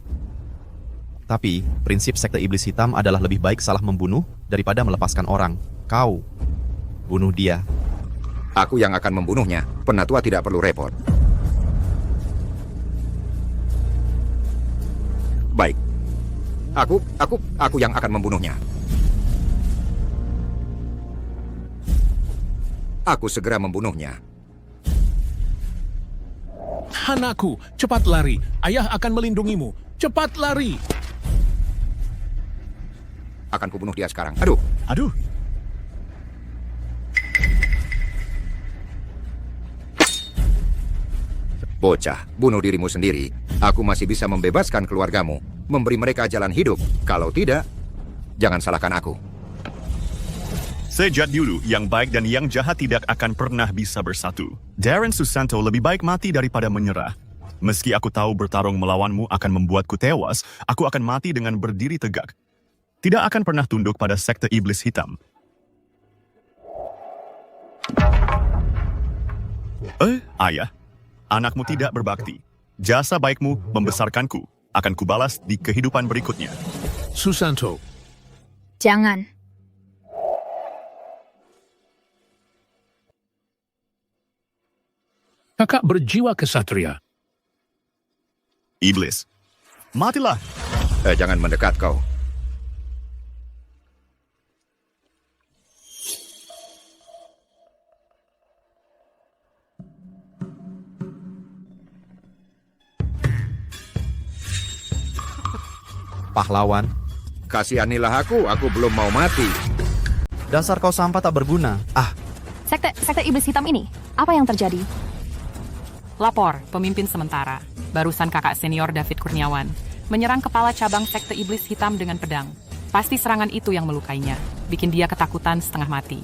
Tapi, prinsip sekte iblis hitam adalah lebih baik salah membunuh daripada melepaskan orang. Kau, bunuh dia. Aku yang akan membunuhnya, penatua tidak perlu repot. Baik. Aku yang akan membunuhnya. Aku segera membunuhnya. Anakku, cepat lari. Ayah akan melindungimu. Cepat lari. Akan kubunuh dia sekarang. Aduh. Bocah, bunuh dirimu sendiri. Aku masih bisa membebaskan keluargamu, memberi mereka jalan hidup. Kalau tidak, jangan salahkan aku. Sejak dulu, yang baik dan yang jahat tidak akan pernah bisa bersatu. Darren Susanto lebih baik mati daripada menyerah. Meski aku tahu bertarung melawanmu akan membuatku tewas, aku akan mati dengan berdiri tegak. Tidak akan pernah tunduk pada sekte iblis hitam. Ayah, anakmu tidak berbakti. Jasa baikmu membesarkanku. Akan kubalas di kehidupan berikutnya. Susanto. Jangan. Kakak berjiwa kesatria. Iblis. Matilah. Jangan mendekat kau. Pahlawan. Kasihanilah aku belum mau mati. Dasar kau sampah tak berguna. Sekte iblis hitam ini, apa yang terjadi? Lapor, pemimpin sementara. Barusan kakak senior David Kurniawan menyerang kepala cabang sekte iblis hitam dengan pedang. Pasti serangan itu yang melukainya, bikin dia ketakutan setengah mati.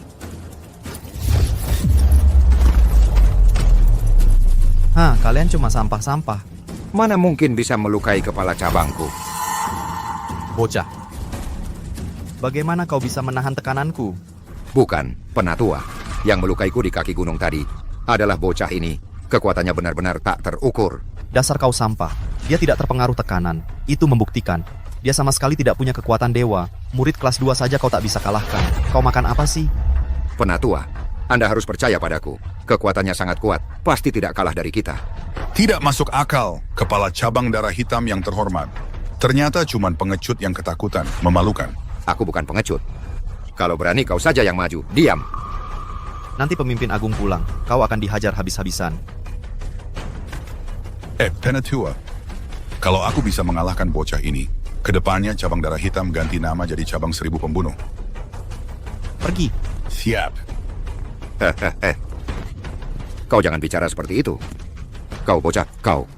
Kalian cuma sampah-sampah. Mana mungkin bisa melukai kepala cabangku? Bocah. Bagaimana kau bisa menahan tekananku? Bukan, penatua. Yang melukaiku di kaki gunung tadi adalah bocah ini. Kekuatannya benar-benar tak terukur. Dasar kau sampah. Dia tidak terpengaruh tekanan. Itu membuktikan. Dia sama sekali tidak punya kekuatan dewa. Murid kelas 2 saja kau tak bisa kalahkan. Kau makan apa sih? Penatua, Anda harus percaya padaku. Kekuatannya sangat kuat. Pasti tidak kalah dari kita. Tidak masuk akal, kepala cabang darah hitam yang terhormat. Ternyata cuma pengecut yang ketakutan, memalukan. Aku bukan pengecut. Kalau berani kau saja yang maju. Diam. Nanti pemimpin agung pulang. Kau akan dihajar habis-habisan. Penatua, kalau aku bisa mengalahkan bocah ini, kedepannya cabang darah hitam ganti nama jadi cabang 1000 pembunuh. Pergi. Siap. Kau jangan bicara seperti itu. Kau bocah, kau.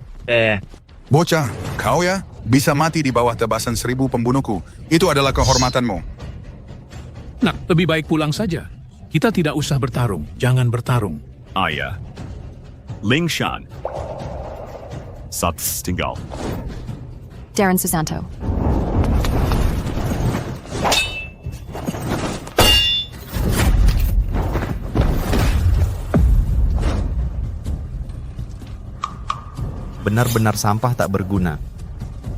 Bocah, kau ya bisa mati di bawah tebasan 1000 pembunuhku. Itu adalah kehormatanmu. Nak, lebih baik pulang saja. Kita tidak usah bertarung. Jangan bertarung. Ayah. Ling Shan. Sats tinggal. Darren Susanto. Benar-benar sampah tak berguna.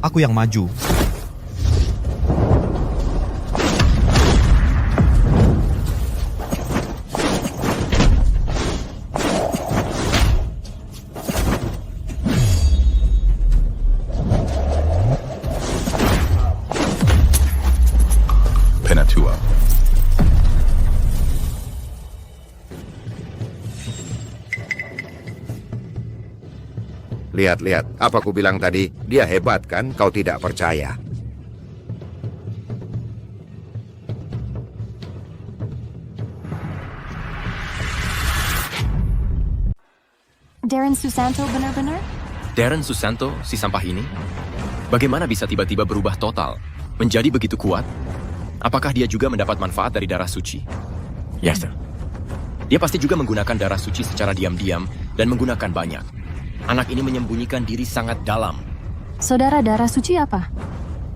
Aku yang maju. Penatua. Lihat, apa ku bilang tadi? Dia hebat kan? Kau tidak percaya. Darren Susanto benar-benar? Darren Susanto, si sampah ini? Bagaimana bisa tiba-tiba berubah total? Menjadi begitu kuat? Apakah dia juga mendapat manfaat dari darah suci? Yes, sir. Dia pasti juga menggunakan darah suci secara diam-diam dan menggunakan banyak. Anak ini menyembunyikan diri sangat dalam. Saudara, darah suci apa?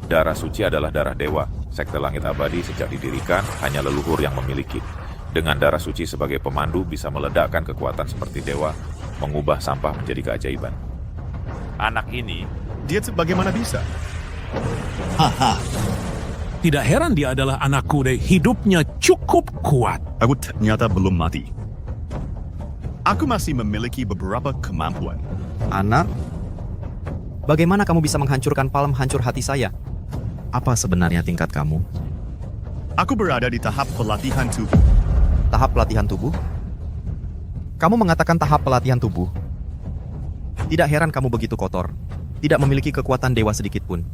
Darah suci adalah darah dewa. Sekte langit abadi sejak didirikan hanya leluhur yang memiliki. Dengan darah suci sebagai pemandu bisa meledakkan kekuatan seperti dewa, mengubah sampah menjadi keajaiban. Anak ini, dia tuh bagaimana bisa? Haha. Tidak heran dia adalah anakku deh. Hidupnya cukup kuat. Aku ternyata belum mati. Aku masih memiliki beberapa kemampuan. Anak, bagaimana kamu bisa menghancurkan palem hancur hati saya? Apa sebenarnya tingkat kamu? Aku berada di tahap pelatihan tubuh. Tahap pelatihan tubuh? Kamu mengatakan tahap pelatihan tubuh. Tidak heran kamu begitu kotor. Tidak memiliki kekuatan dewa sedikit pun.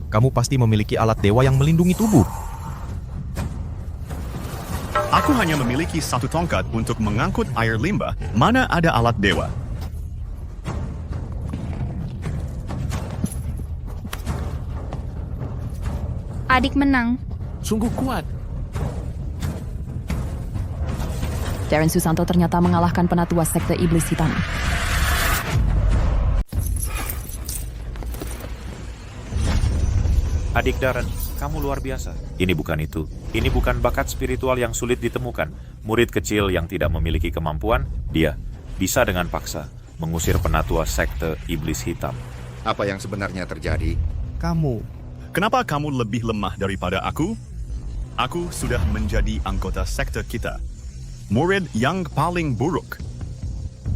Kamu pasti memiliki alat dewa yang melindungi tubuh. Aku hanya memiliki satu tongkat untuk mengangkut air limbah. Mana ada alat dewa? Adik menang. Sungguh kuat. Darren Susanto ternyata mengalahkan penatua sekte iblis hitam. Adik Darren, kamu luar biasa. Ini bukan itu. Ini bukan bakat spiritual yang sulit ditemukan. Murid kecil yang tidak memiliki kemampuan, dia bisa dengan paksa mengusir penatua sekte iblis hitam. Apa yang sebenarnya terjadi? Kamu. Kenapa kamu lebih lemah daripada aku? Aku sudah menjadi anggota sekte kita. Murid yang paling buruk.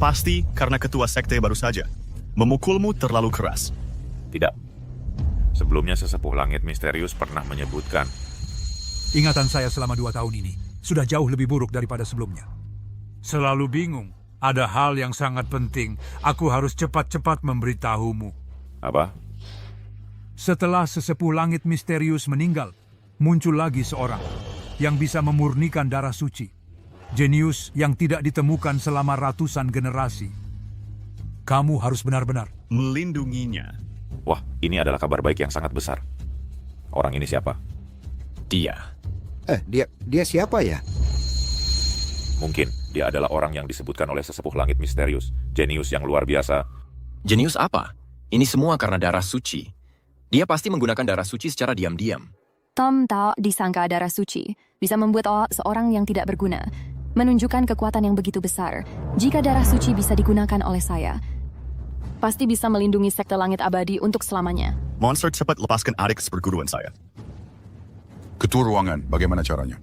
Pasti karena ketua sekte baru saja. Memukulmu terlalu keras. Tidak. Sebelumnya sesepuh langit misterius pernah menyebutkan. Ingatan saya selama 2 tahun ini sudah jauh lebih buruk daripada sebelumnya. Selalu bingung. Ada hal yang sangat penting. Aku harus cepat-cepat memberitahumu. Apa? Setelah sesepuh langit misterius meninggal, muncul lagi seorang yang bisa memurnikan darah suci. Jenius yang tidak ditemukan selama ratusan generasi. Kamu harus benar-benar melindunginya. Wah, ini adalah kabar baik yang sangat besar. Orang ini siapa? Dia. Dia siapa ya? Mungkin dia adalah orang yang disebutkan oleh sesepuh langit misterius. Jenius yang luar biasa. Jenius apa? Ini semua karena darah suci. Dia pasti menggunakan darah suci secara diam-diam. Tom tak disangka darah suci bisa membuat seorang yang tidak berguna, menunjukkan kekuatan yang begitu besar. Jika darah suci bisa digunakan oleh saya, pasti bisa melindungi sekte langit abadi untuk selamanya. Monster, cepat lepaskan adik seperguruan saya. Ketua ruangan, bagaimana caranya?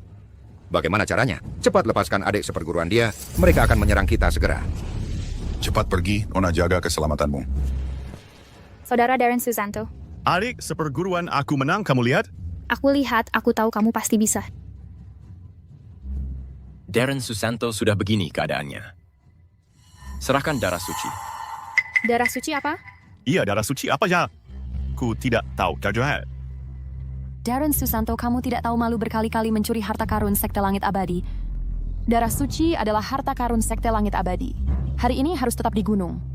Bagaimana caranya? Cepat lepaskan adik seperguruan dia. Mereka akan menyerang kita segera. Cepat pergi, Nona jaga keselamatanmu. Saudara Darren Susanto. Adik seperguruan aku menang, kamu lihat? Aku lihat, aku tahu kamu pasti bisa. Darren Susanto sudah begini keadaannya. Serahkan darah suci. Darah suci apa? Iya, darah suci apa ya? Ku tidak tahu, Darjah. Darren Susanto, kamu tidak tahu malu berkali-kali mencuri harta karun sekte langit abadi. Darah suci adalah harta karun sekte langit abadi. Hari ini harus tetap di gunung.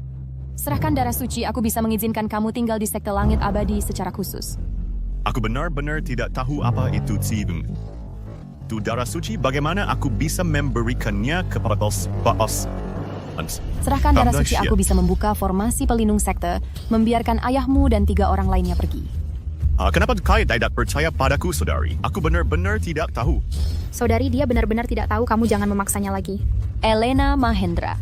Serahkan darah suci, aku bisa mengizinkan kamu tinggal di sekte langit abadi secara khusus. Aku benar-benar tidak tahu apa itu Tsibung. Itu darah suci, bagaimana aku bisa memberikannya kepada Baos? Serahkan darah suci, aku bisa membuka formasi pelindung sekte, membiarkan ayahmu dan 3 orang lainnya pergi. Kenapa kau tidak percaya padaku, saudari? Aku benar-benar tidak tahu. Saudari, dia benar-benar tidak tahu, kamu jangan memaksanya lagi. Elena Mahendra.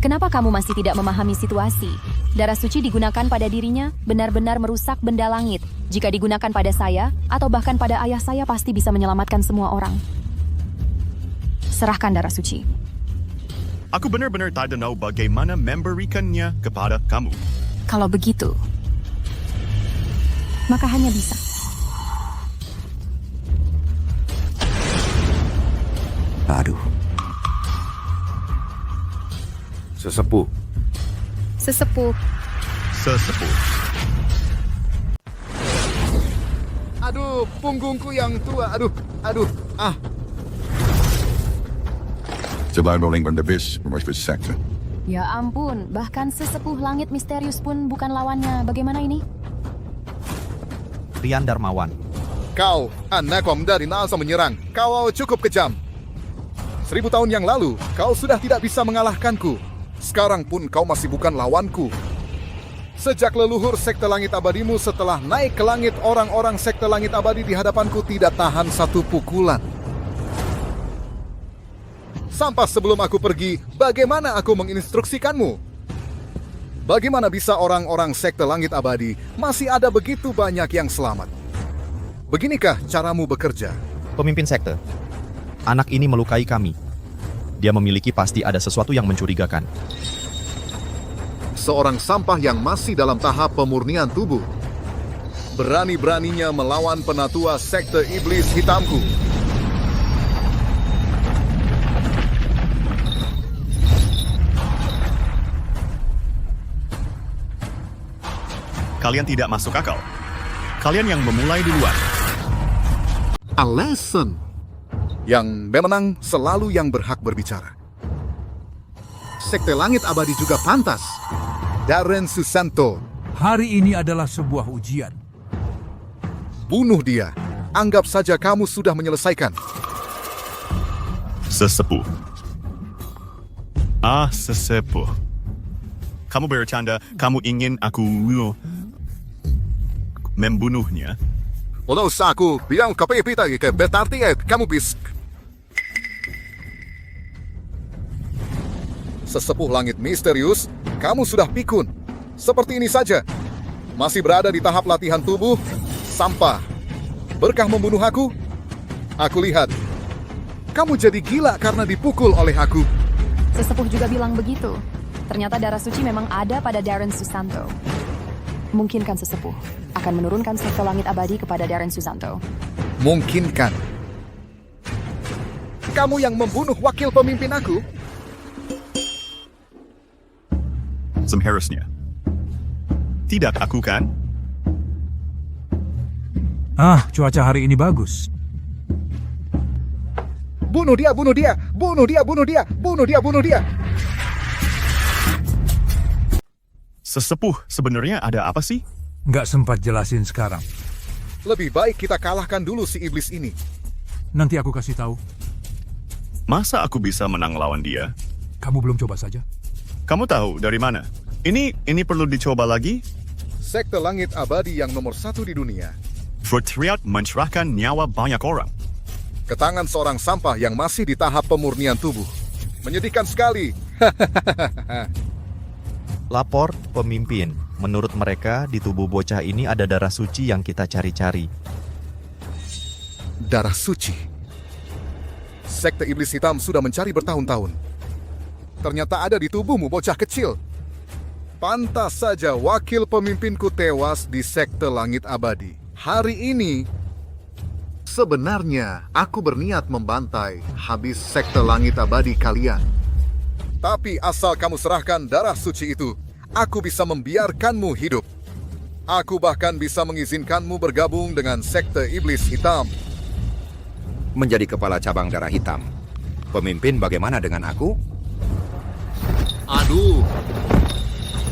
Kenapa kamu masih tidak memahami situasi? Darah suci digunakan pada dirinya benar-benar merusak benda langit. Jika digunakan pada saya, atau bahkan pada ayah saya, pasti bisa menyelamatkan semua orang. Serahkan darah suci. Aku benar-benar tak tahu bagaimana memberikannya kepada kamu. Kalau begitu, maka hanya bisa. Aduh. Sesepuh. Sesepuh. Sesepuh. Aduh, punggungku yang tua. Aduh. Setelah rolling berdebis, merupakan sekte. Ya ampun, bahkan sesepuh langit misterius pun bukan lawannya. Bagaimana ini? Rian Darmawan. Kau, anak dari NASA menyerang. Kau cukup kejam. 1000 tahun yang lalu, kau sudah tidak bisa mengalahkanku. Sekarang pun kau masih bukan lawanku. Sejak leluhur sekte langit abadimu setelah naik ke langit, orang-orang sekte langit abadi di hadapanku tidak tahan satu pukulan. Sampai sebelum aku pergi, bagaimana aku menginstruksikanmu? Bagaimana bisa orang-orang sekte langit abadi masih ada begitu banyak yang selamat? Beginikah caramu bekerja? Pemimpin sekte, anak ini melukai kami. Dia memiliki pasti ada sesuatu yang mencurigakan. Seorang sampah yang masih dalam tahap pemurnian tubuh berani-beraninya melawan penatua sekte iblis hitamku. Kalian tidak masuk akal. Kalian yang memulai duluan. Alasan yang memenang selalu yang berhak berbicara. Sekte langit abadi juga pantas. Darren Susanto. Hari ini adalah sebuah ujian. Bunuh dia. Anggap saja kamu sudah menyelesaikan. Sesepuh. Sesepuh. Kamu bercanda, kamu ingin aku membunuhnya? Kalau aku bilang kita berarti kamu bisa. Sesepuh langit misterius, kamu sudah pikun. Seperti ini saja. Masih berada di tahap latihan tubuh, sampah. Berkah membunuh aku? Aku lihat. Kamu jadi gila karena dipukul oleh aku. Sesepuh juga bilang begitu. Ternyata darah suci memang ada pada Darren Susanto. Mungkinkan sesepuh akan menurunkan sekte langit abadi kepada Darren Susanto. Mungkinkan. Kamu yang membunuh wakil pemimpin aku? Seharusnya. Tidak aku kan? Cuaca hari ini bagus. Bunuh dia, bunuh dia, bunuh dia, bunuh dia, bunuh dia, bunuh dia. Sesepuh, sebenarnya ada apa sih? Nggak sempat jelasin sekarang. Lebih baik kita kalahkan dulu si iblis ini. Nanti aku kasih tahu. Masa aku bisa menang lawan dia? Kamu belum coba saja? Kamu tahu dari mana? Ini perlu dicoba lagi? Sekte langit abadi yang nomor 1 di dunia. Berteriak mencerahkan nyawa banyak orang. Ke tangan seorang sampah yang masih di tahap pemurnian tubuh. Menyedihkan sekali. Lapor pemimpin. Menurut mereka, di tubuh bocah ini ada darah suci yang kita cari-cari. Darah suci? Sekte iblis hitam sudah mencari bertahun-tahun. Ternyata ada di tubuhmu, bocah kecil. Pantas saja wakil pemimpinku tewas di sekte langit abadi. Hari ini, sebenarnya aku berniat membantai habis sekte langit abadi kalian. Tapi asal kamu serahkan darah suci itu, aku bisa membiarkanmu hidup. Aku bahkan bisa mengizinkanmu bergabung dengan sekte iblis hitam. Menjadi kepala cabang darah hitam. Pemimpin bagaimana dengan aku? Aduh,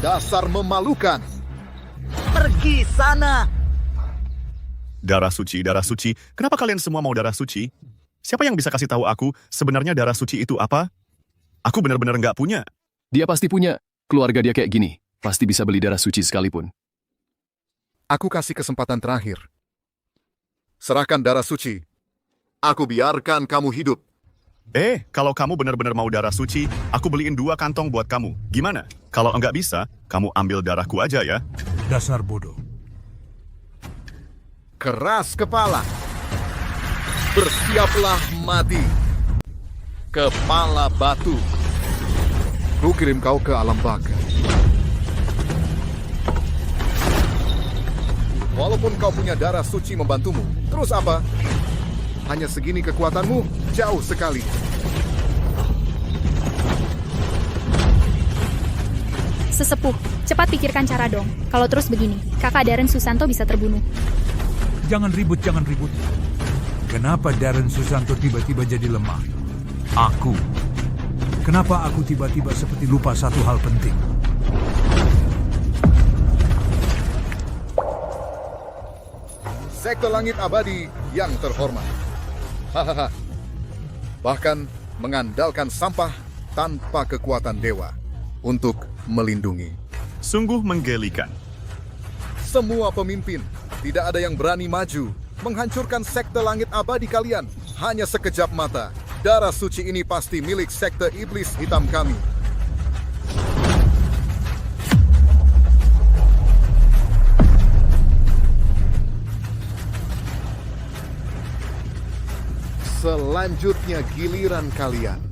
dasar memalukan. Pergi sana. Darah suci, darah suci. Kenapa kalian semua mau darah suci? Siapa yang bisa kasih tahu aku sebenarnya darah suci itu apa? Aku benar-benar nggak punya. Dia pasti punya. Keluarga dia kayak gini. Pasti bisa beli darah suci sekalipun. Aku kasih kesempatan terakhir. Serahkan darah suci. Aku biarkan kamu hidup. Kalau kamu benar-benar mau darah suci, aku beliin 2 kantong buat kamu. Gimana? Kalau enggak bisa, kamu ambil darahku aja ya. Dasar bodoh. Keras kepala. Bersiaplah mati. Kepala batu. Ku kirim kau ke alam baka. Walaupun kau punya darah suci membantumu, terus apa? Hanya segini kekuatanmu, jauh sekali. Sesepuh, cepat pikirkan cara dong. Kalau terus begini, kakak Darren Susanto bisa terbunuh. Jangan ribut, jangan ribut. Kenapa Darren Susanto tiba-tiba jadi lemah? Aku. Kenapa aku tiba-tiba seperti lupa satu hal penting? Sekte Langit Abadi yang terhormat. Hahaha. Bahkan mengandalkan sampah tanpa kekuatan dewa untuk melindungi. Sungguh menggelikan. Semua pemimpin, tidak ada yang berani maju menghancurkan sekte Langit Abadi kalian. Hanya sekejap mata, darah suci ini pasti milik sekte iblis hitam kami. Selanjutnya giliran kalian.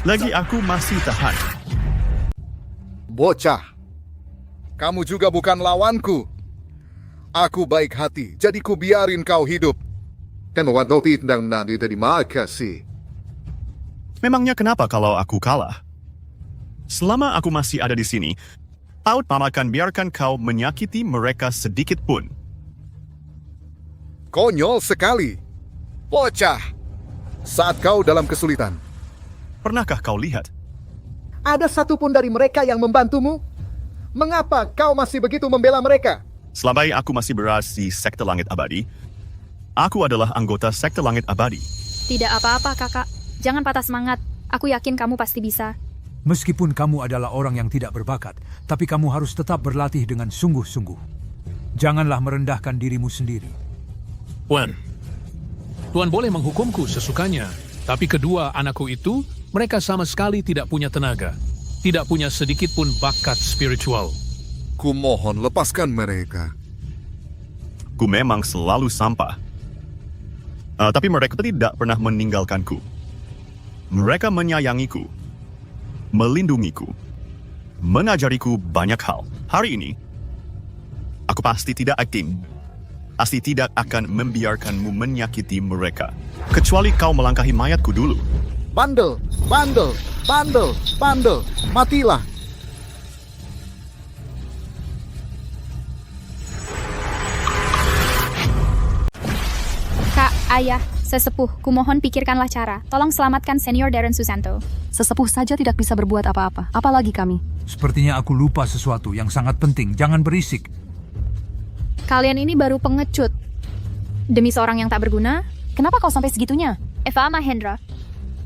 Lagi aku masih tahan. Bocah, kamu juga bukan lawanku. Aku baik hati, jadi ku biarin kau hidup. Terima kasih. Memangnya kenapa kalau aku kalah? Selama aku masih ada di sini, Mama akan biarkan kau menyakiti mereka sedikit pun. Konyol sekali. Bocah, saat kau dalam kesulitan, pernahkah kau lihat? ada satupun dari mereka yang membantumu? Mengapa kau masih begitu membela mereka? Selama aku masih berada di Sekte Langit Abadi, aku adalah anggota Sekte Langit Abadi. Tidak apa-apa, kakak. Jangan patah semangat. Aku yakin kamu pasti bisa. Meskipun kamu adalah orang yang tidak berbakat, tapi kamu harus tetap berlatih dengan sungguh-sungguh. Janganlah merendahkan dirimu sendiri. Tuan boleh menghukumku sesukanya, tapi kedua anakku itu, mereka sama sekali tidak punya tenaga. Tidak punya sedikit pun bakat spiritual. Kumohon lepaskan mereka. Ku memang selalu sampah. Tapi mereka tidak pernah meninggalkanku. Mereka menyayangiku, melindungiku, mengajariku banyak hal. Hari ini, aku pasti tidak akan membiarkanmu menyakiti mereka. Kecuali kau melangkahi mayatku dulu. Bandel, bandel, bandel, bandel, matilah. Kak, ayah, sesepuh, kumohon pikirkanlah cara. Tolong selamatkan Senior Darren Susanto. Sesepuh saja tidak bisa berbuat apa-apa, apalagi kami. Sepertinya aku lupa sesuatu yang sangat penting. Jangan berisik. Kalian ini baru pengecut. Demi seorang yang tak berguna? Kenapa kau sampai segitunya? Eva Mahendra,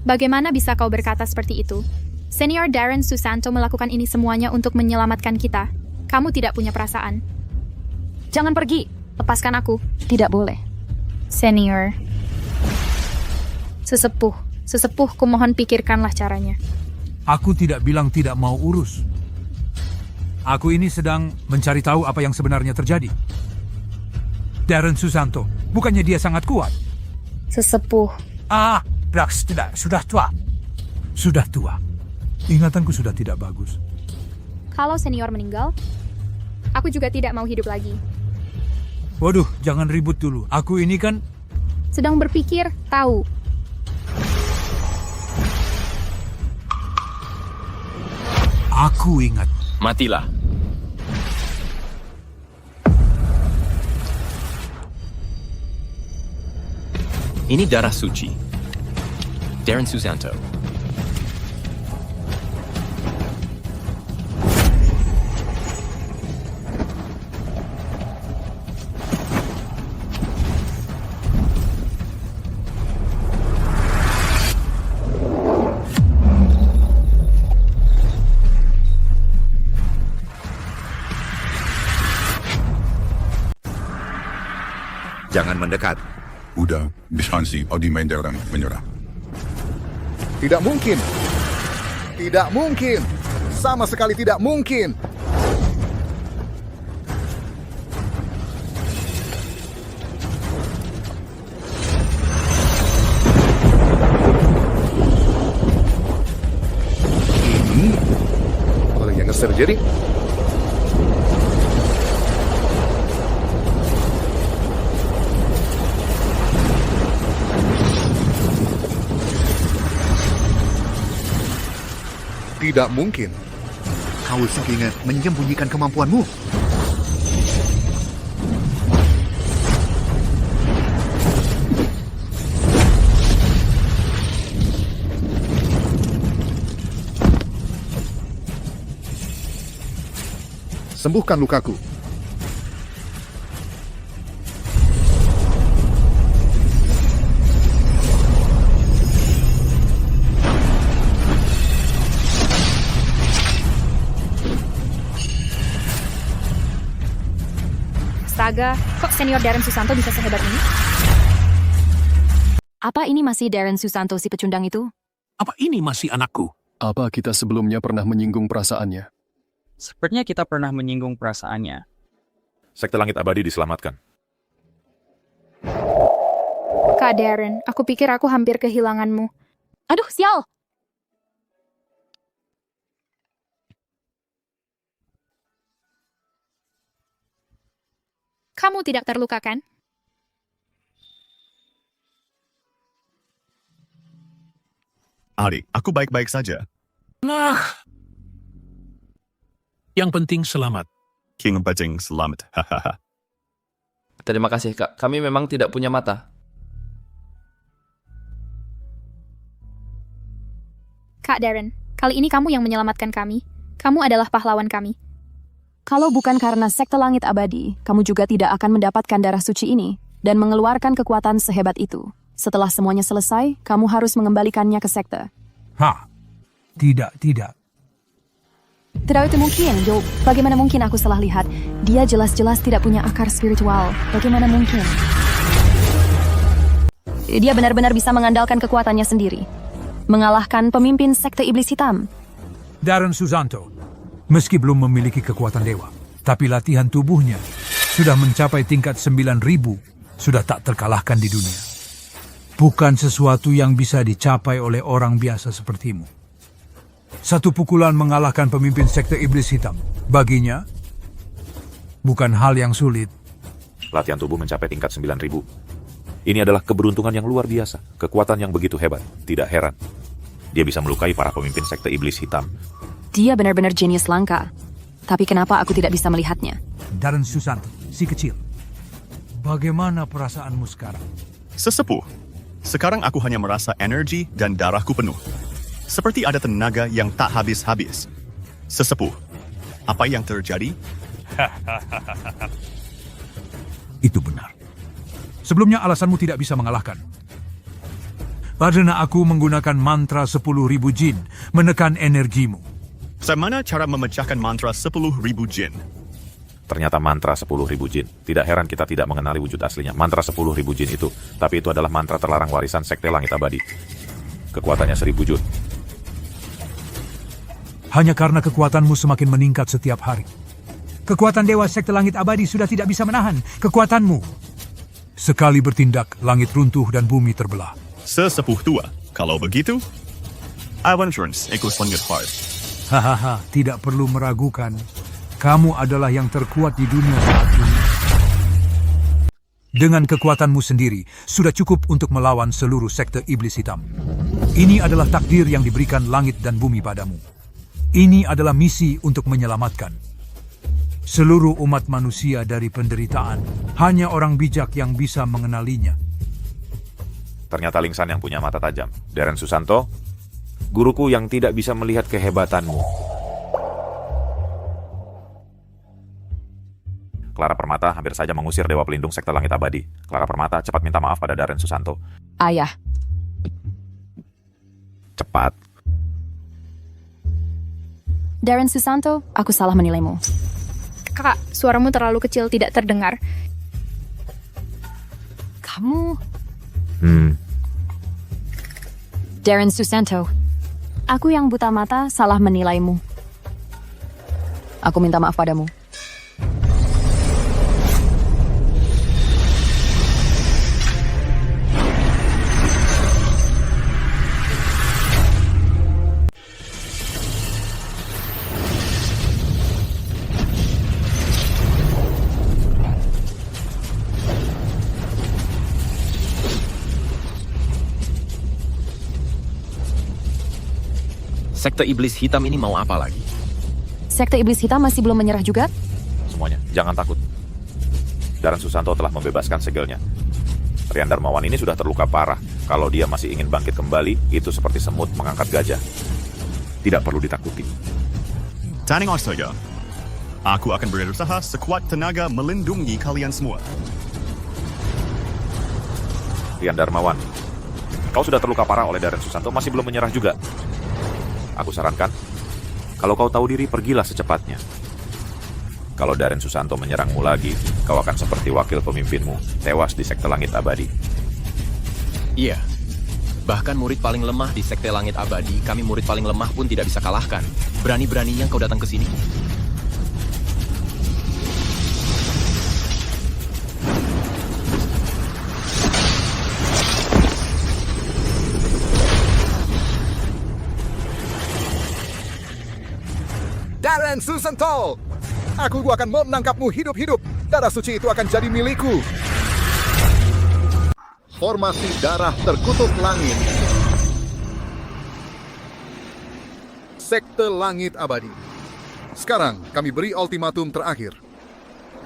bagaimana bisa kau berkata seperti itu? Senior Darren Susanto melakukan ini semuanya untuk menyelamatkan kita. Kamu tidak punya perasaan. Jangan pergi. Lepaskan aku. Tidak boleh. Senior. Sesepuh, kumohon pikirkanlah caranya. Aku tidak bilang tidak mau urus. Aku ini sedang mencari tahu apa yang sebenarnya terjadi. Darren Susanto, bukannya dia sangat kuat? Sesepuh. Sudah tua. Sudah tua. Ingatanku sudah tidak bagus. Kalau senior meninggal, aku juga tidak mau hidup lagi. Waduh, jangan ribut dulu. Aku ini kan sedang berpikir, tahu. Aku ingat. Matilah. Ini darah suci. Darren Susanto. Jangan mendekat. Udah, Bishansi, Odi Darren menyerah. Tidak mungkin. Tidak mungkin. Sama sekali tidak mungkin. Ini kalau yang terjadi. Tidak mungkin. Kau sangat menyembunyikan kemampuanmu. Sembuhkan lukaku. Astaga, kok senior Darren Susanto bisa sehebat ini? Apa ini masih Darren Susanto si pecundang itu? Apa ini masih anakku? Apa kita sebelumnya pernah menyinggung perasaannya? Sepertinya kita pernah menyinggung perasaannya. Sekte Langit Abadi diselamatkan. Kak Darren, aku pikir aku hampir kehilanganmu. Aduh, sial! Kamu tidak terluka, kan? Adik, aku baik-baik saja. Nah, yang penting selamat. King Bajing selamat. Hahaha. Terima kasih, Kak. Kami memang tidak punya mata. Kak Darren, kali ini kamu yang menyelamatkan kami. Kamu adalah pahlawan kami. Kalau bukan karena sekte langit abadi, kamu juga tidak akan mendapatkan darah suci ini dan mengeluarkan kekuatan sehebat itu. Setelah semuanya selesai, kamu harus mengembalikannya ke sekte. Hah? Tidak. Tidak itu mungkin, Job. Bagaimana mungkin aku salah lihat? Dia jelas-jelas tidak punya akar spiritual. Bagaimana mungkin? Dia benar-benar bisa mengandalkan kekuatannya sendiri. Mengalahkan pemimpin sekte iblis hitam. Darren Susanto, meski belum memiliki kekuatan dewa, tapi latihan tubuhnya sudah mencapai tingkat 9.000, sudah tak terkalahkan di dunia. Bukan sesuatu yang bisa dicapai oleh orang biasa sepertimu. Satu pukulan mengalahkan pemimpin sekte iblis hitam. Baginya, bukan hal yang sulit. Latihan tubuh mencapai tingkat 9.000. Ini adalah keberuntungan yang luar biasa. Kekuatan yang begitu hebat. Tidak heran. Dia bisa melukai para pemimpin sekte iblis hitam. Dia benar-benar jenius langka. Tapi kenapa aku tidak bisa melihatnya? Darren Susanto, si kecil. Bagaimana perasaanmu sekarang? Sesepuh. Sekarang aku hanya merasa energi dan darahku penuh. Seperti ada tenaga yang tak habis-habis. Sesepuh, apa yang terjadi? Itu benar. Sebelumnya alasanmu tidak bisa mengalahkan. Karena aku menggunakan mantra 10.000 jin menekan energimu. Bagaimana cara memecahkan mantra 10.000 jin? Ternyata mantra 10.000 jin. Tidak heran kita tidak mengenali wujud aslinya. Mantra 10.000 jin itu. Tapi itu adalah mantra terlarang warisan Sekte Langit Abadi. Kekuatannya 1.000 jun. Hanya karena kekuatanmu semakin meningkat setiap hari. Kekuatan Dewa Sekte Langit Abadi sudah tidak bisa menahan kekuatanmu. Sekali bertindak, langit runtuh dan bumi terbelah. Sesepuh tua. Kalau begitu, Avengers equals langit hard. Hahaha, tidak perlu meragukan. Kamu adalah yang terkuat di dunia saat ini. Dengan kekuatanmu sendiri, sudah cukup untuk melawan seluruh sekte iblis hitam. Ini adalah takdir yang diberikan langit dan bumi padamu. Ini adalah misi untuk menyelamatkan seluruh umat manusia dari penderitaan. Hanya orang bijak yang bisa mengenalinya. Ternyata Lingsan yang punya mata tajam. Darren Susanto, guruku yang tidak bisa melihat kehebatanmu. Clara Permata hampir saja mengusir Dewa Pelindung Sekte Langit Abadi. Clara Permata, cepat minta maaf pada Darren Susanto. Ayah. Cepat. Darren Susanto, aku salah menilaimu. Kakak, suaramu terlalu kecil tidak terdengar. Kamu... Darren Susanto, aku yang buta mata salah menilaimu. Aku minta maaf padamu. Sekte Iblis Hitam ini mau apa lagi? Sekte Iblis Hitam masih belum menyerah juga? Semuanya, jangan takut. Darren Susanto telah membebaskan segelnya. Rian Darmawan ini sudah terluka parah. Kalau dia masih ingin bangkit kembali, itu seperti semut mengangkat gajah. Tidak perlu ditakuti. Tanning saja. Aku akan berusaha sekuat tenaga melindungi kalian semua. Rian Darmawan, kau sudah terluka parah oleh Darren Susanto, masih belum menyerah juga. Aku sarankan, kalau kau tahu diri, pergilah secepatnya. Kalau Darren Susanto menyerangmu lagi, kau akan seperti wakil pemimpinmu, tewas di Sekte Langit Abadi. Iya. Bahkan murid paling lemah di Sekte Langit Abadi, kami murid paling lemah pun tidak bisa kalahkan. Berani-beraninya kau datang ke sini. Darren Susanto, aku akan menangkapmu hidup-hidup. Darah suci itu akan jadi milikku. Formasi darah terkutuk langit. Sekte Langit Abadi. Sekarang kami beri ultimatum terakhir.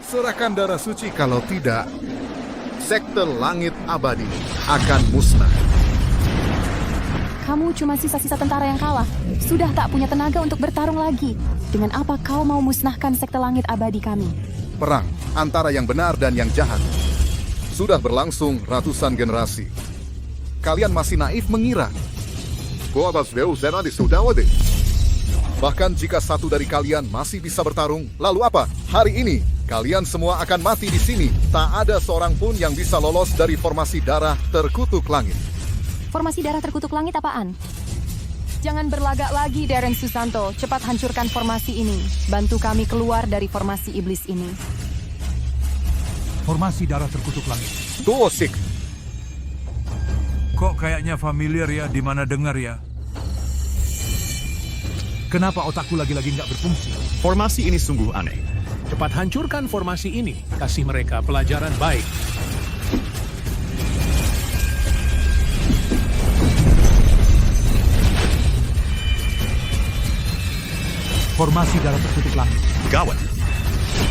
Serahkan darah suci, kalau tidak, Sekte Langit Abadi akan musnah. Kamu cuma sisa-sisa tentara yang kalah. Sudah tak punya tenaga untuk bertarung lagi. Dengan apa kau mau musnahkan Sekte Langit Abadi kami? Perang antara yang benar dan yang jahat sudah berlangsung ratusan generasi. Kalian masih naif mengira. Bahkan jika satu dari kalian masih bisa bertarung, lalu apa? Hari ini, kalian semua akan mati di sini. Tak ada seorang pun yang bisa lolos dari formasi darah terkutuk langit. Formasi darah terkutuk langit apaan? Jangan berlagak lagi, Darren Susanto. Cepat hancurkan formasi ini. Bantu kami keluar dari formasi iblis ini. Formasi darah terkutuk langit. Tosik. Kok kayaknya familiar ya, di mana dengar ya? Kenapa otakku lagi-lagi nggak berfungsi? Formasi ini sungguh aneh. Cepat hancurkan formasi ini. Kasih mereka pelajaran baik. Formasi darah terkutuk langit. Gawat.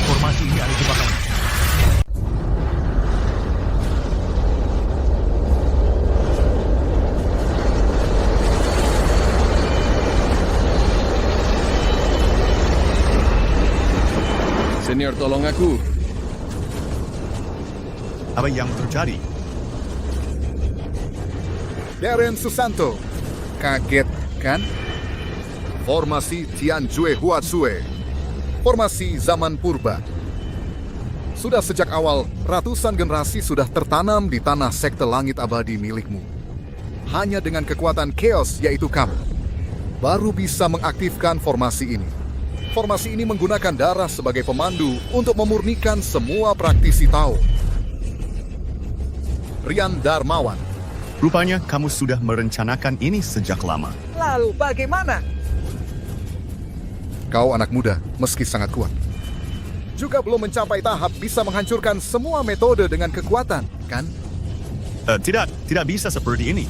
Formasi ini ada jebakan. Senior, tolong aku. Apa yang terjadi? Darren Susanto, kaget kan? Formasi Tianjue Huatsue. Formasi zaman purba. Sudah sejak awal, ratusan generasi sudah tertanam di tanah Sekte Langit Abadi milikmu. Hanya dengan kekuatan chaos, yaitu kamu, baru bisa mengaktifkan formasi ini. Formasi ini menggunakan darah sebagai pemandu untuk memurnikan semua praktisi Tao. Rian Darmawan. Rupanya kamu sudah merencanakan ini sejak lama. Lalu bagaimana? Kau anak muda, meski sangat kuat, juga belum mencapai tahap bisa menghancurkan semua metode dengan kekuatan, kan? Tidak bisa seperti ini.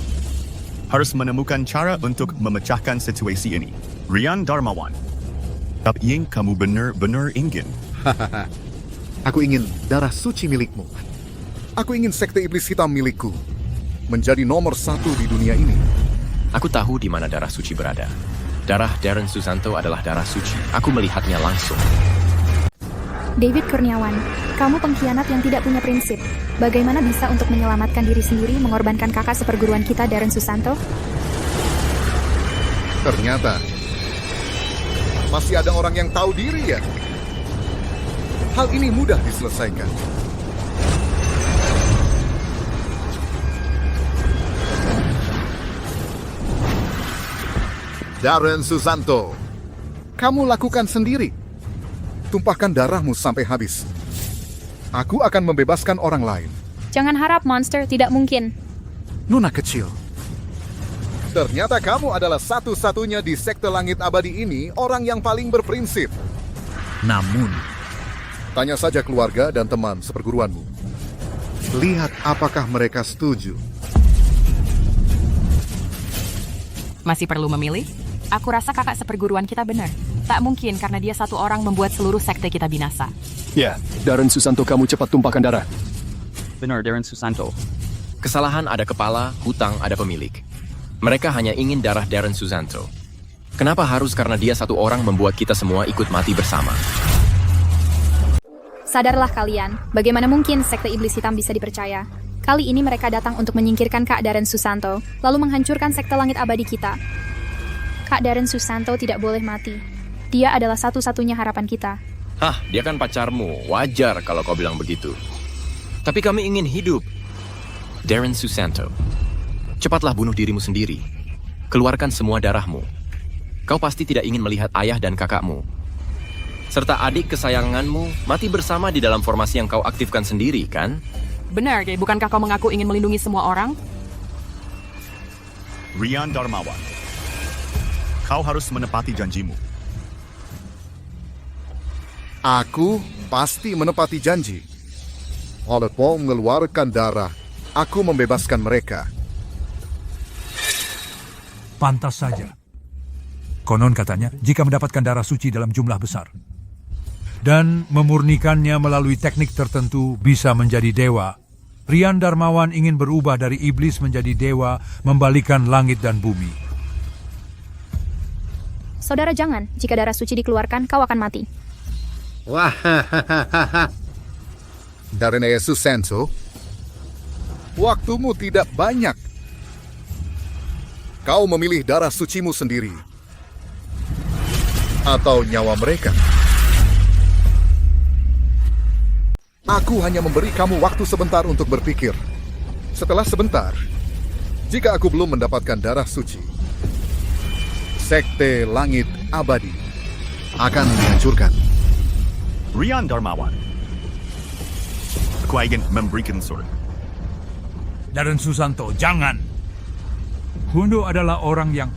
Harus menemukan cara untuk memecahkan situasi ini. Rian Darmawan, apa yang kamu benar-benar ingin? Aku ingin darah suci milikmu. Aku ingin Sekte Iblis Hitam milikku menjadi nomor 1 di dunia ini. Aku tahu di mana darah suci berada. Darah Darren Susanto adalah darah suci. Aku melihatnya langsung. David Kurniawan, kamu pengkhianat yang tidak punya prinsip. Bagaimana bisa untuk menyelamatkan diri sendiri mengorbankan kakak seperguruan kita, Darren Susanto? Ternyata masih ada orang yang tahu diri ya. Hal ini mudah diselesaikan. Darren Susanto, kamu lakukan sendiri. Tumpahkan darahmu sampai habis. Aku akan membebaskan orang lain. Jangan harap, monster. Tidak mungkin. Nona kecil. Ternyata kamu adalah satu-satunya di sekte langit abadi ini orang yang paling berprinsip. Namun, tanya saja keluarga dan teman seperguruanmu. Lihat apakah mereka setuju. Masih perlu memilih? Aku rasa kakak seperguruan kita benar. Tak mungkin karena dia satu orang membuat seluruh sekte kita binasa. Ya, Darren Susanto, kamu cepat tumpahkan darah. Benar, Darren Susanto. Kesalahan ada kepala, hutang ada pemilik. Mereka hanya ingin darah Darren Susanto. Kenapa harus karena dia satu orang membuat kita semua ikut mati bersama? Sadarlah kalian, bagaimana mungkin sekte iblis hitam bisa dipercaya? Kali ini mereka datang untuk menyingkirkan Kak Darren Susanto, lalu menghancurkan sekte langit abadi kita. Kak Darren Susanto tidak boleh mati. Dia adalah satu-satunya harapan kita. Hah, dia kan pacarmu. Wajar kalau kau bilang begitu. Tapi kami ingin hidup. Darren Susanto, cepatlah bunuh dirimu sendiri. Keluarkan semua darahmu. Kau pasti tidak ingin melihat ayah dan kakakmu, serta adik kesayanganmu mati bersama di dalam formasi yang kau aktifkan sendiri, kan? Benar, Kay. Bukankah kau mengaku ingin melindungi semua orang? Rian Darmawan, kau harus menepati janjimu. Aku pasti menepati janji. Walaupun mengeluarkan darah, aku membebaskan mereka. Pantas saja. Konon katanya, jika mendapatkan darah suci dalam jumlah besar dan memurnikannya melalui teknik tertentu bisa menjadi dewa, Rian Darmawan ingin berubah dari iblis menjadi dewa, membalikan langit dan bumi. Saudara jangan, jika darah suci dikeluarkan, kau akan mati. Wah, Darren Susanto, waktumu tidak banyak. Kau memilih darah sucimu sendiri atau nyawa mereka. Aku hanya memberi kamu waktu sebentar untuk berpikir. Setelah sebentar, jika aku belum mendapatkan darah suci, sekte langit abadi akan dihancurkan. Rian Darmawan, aku ingin memberikan surat. Darren Susanto, jangan. Hundo adalah orang yang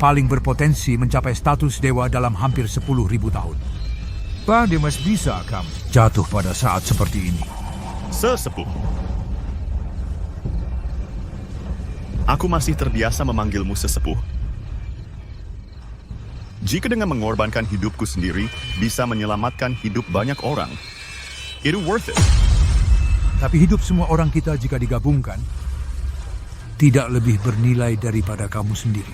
paling berpotensi mencapai status dewa dalam hampir 10.000 tahun. Bagaimana bisa kamu jatuh pada saat seperti ini? Sesepuh. Aku masih terbiasa memanggilmu sesepuh. Jika dengan mengorbankan hidupku sendiri bisa menyelamatkan hidup banyak orang, itu worth it. Tapi hidup semua orang kita jika digabungkan tidak lebih bernilai daripada kamu sendiri.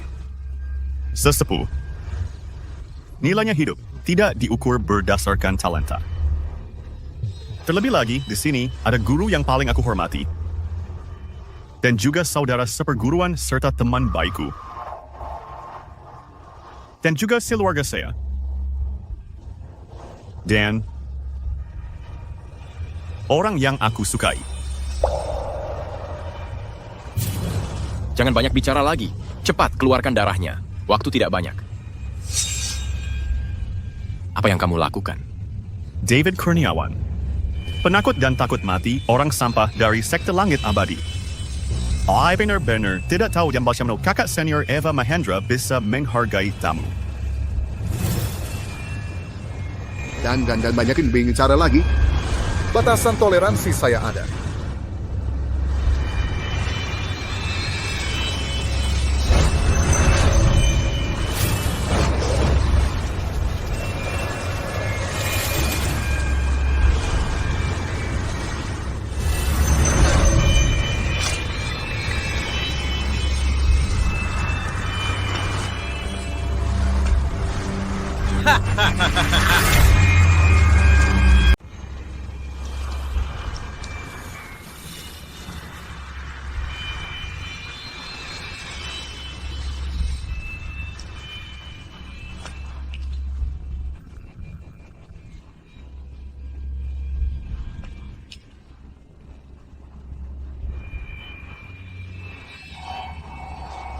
Sesepuh. Nilainya hidup tidak diukur berdasarkan talenta. Terlebih lagi, di sini ada guru yang paling aku hormati, dan juga saudara seperguruan serta teman baikku, dan juga keluarga saya. Dan orang yang aku sukai. Jangan banyak bicara lagi. Cepat keluarkan darahnya. Waktu tidak banyak. Apa yang kamu lakukan? David Kurniawan, penakut dan takut mati, orang sampah dari sekte langit abadi. I benar-benar tidak tahu yang bagaimana kakak senior Eva Mahendra bisa menghargai tamu. Dan banyakin bicara lagi. Batasan toleransi saya ada.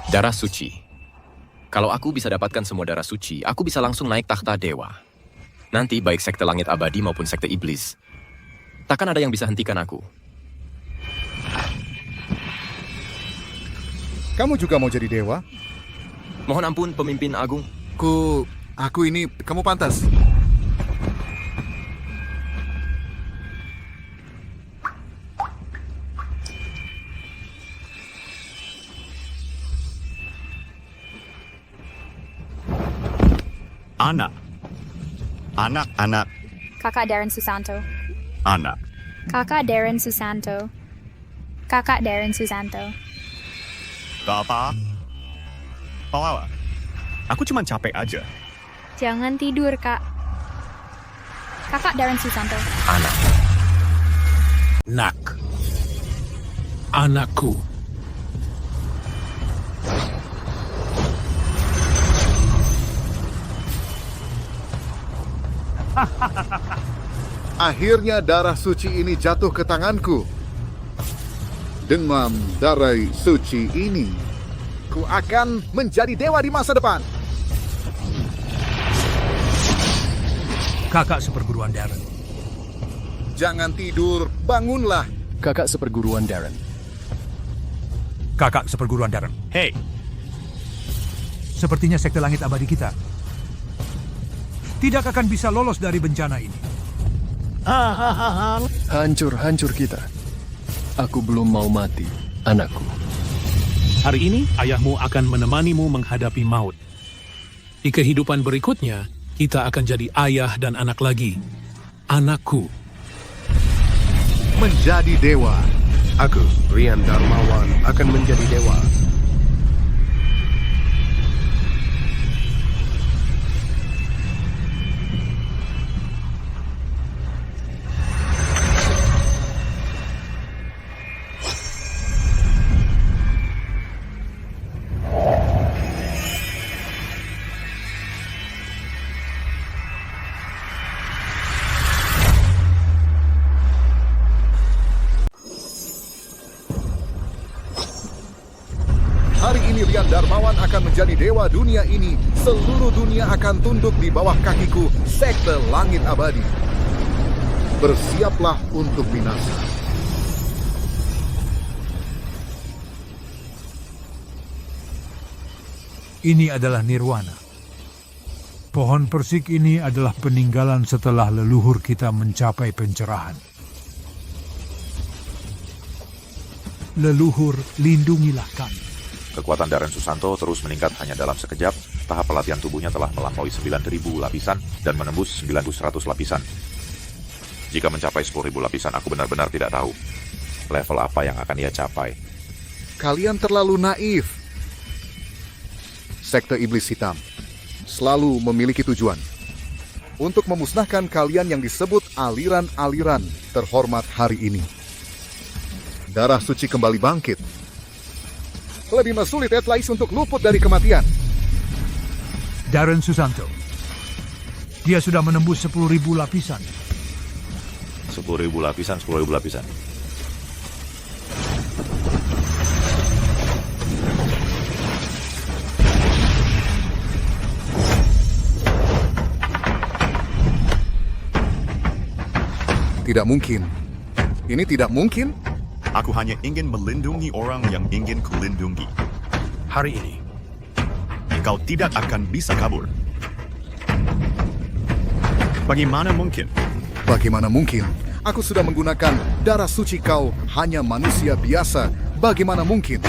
Darah suci. Kalau aku bisa dapatkan semua darah suci, aku bisa langsung naik takhta dewa. Nanti baik sekte langit abadi maupun sekte iblis, takkan ada yang bisa hentikan aku. Kamu juga mau jadi dewa? Mohon ampun, pemimpin agung. Aku ini, kamu pantas. Anak. Kakak Darren Susanto. Anak. Kakak Darren Susanto. Kakak Darren Susanto. Apa? Aku cuma capek aja. Jangan tidur, Kak. Kakak Darren Susanto. Nak. Anakku. Akhirnya darah suci ini jatuh ke tanganku. Dengan darah suci ini, ku akan menjadi dewa di masa depan. Kakak seperguruan Darren. Jangan tidur, bangunlah. Kakak seperguruan Darren. Kakak seperguruan Darren. Hei, Sepertinya sekte langit abadi kita tidak akan bisa lolos dari bencana ini. Hancur kita. Aku belum mau mati, anakku. Hari ini ayahmu akan menemanimu menghadapi maut. Di kehidupan berikutnya, kita akan jadi ayah dan anak lagi. Anakku. Menjadi dewa. Aku, Rian Darmawan, akan menjadi dewa. Hari ini Rian Darmawan akan menjadi dewa dunia ini. Seluruh dunia akan tunduk di bawah kakiku, sekte langit abadi. Bersiaplah untuk binasa. Ini adalah nirwana. Pohon persik ini adalah peninggalan setelah leluhur kita mencapai pencerahan. Leluhur, lindungilah kami. Kekuatan Darren Susanto terus meningkat hanya dalam sekejap. Tahap pelatihan tubuhnya telah melampaui 9.000 lapisan dan menembus 9.100 lapisan. Jika mencapai 10.000 lapisan, aku benar-benar tidak tahu level apa yang akan ia capai. Kalian terlalu naif. Sekte Iblis Hitam selalu memiliki tujuan untuk memusnahkan kalian yang disebut aliran-aliran terhormat hari ini. Darah suci kembali bangkit. Lebih mesulit Etlais untuk luput dari kematian. Darren Susanto. Dia sudah menembus 10.000 lapisan. 10.000 lapisan, 10.000 lapisan. Tidak mungkin. Ini tidak mungkin. Aku hanya ingin melindungi orang yang ingin kulindungi. Hari ini, Kau tidak akan bisa kabur. Bagaimana mungkin? Bagaimana mungkin? Aku sudah menggunakan darah suci kau, hanya manusia biasa. Bagaimana mungkin?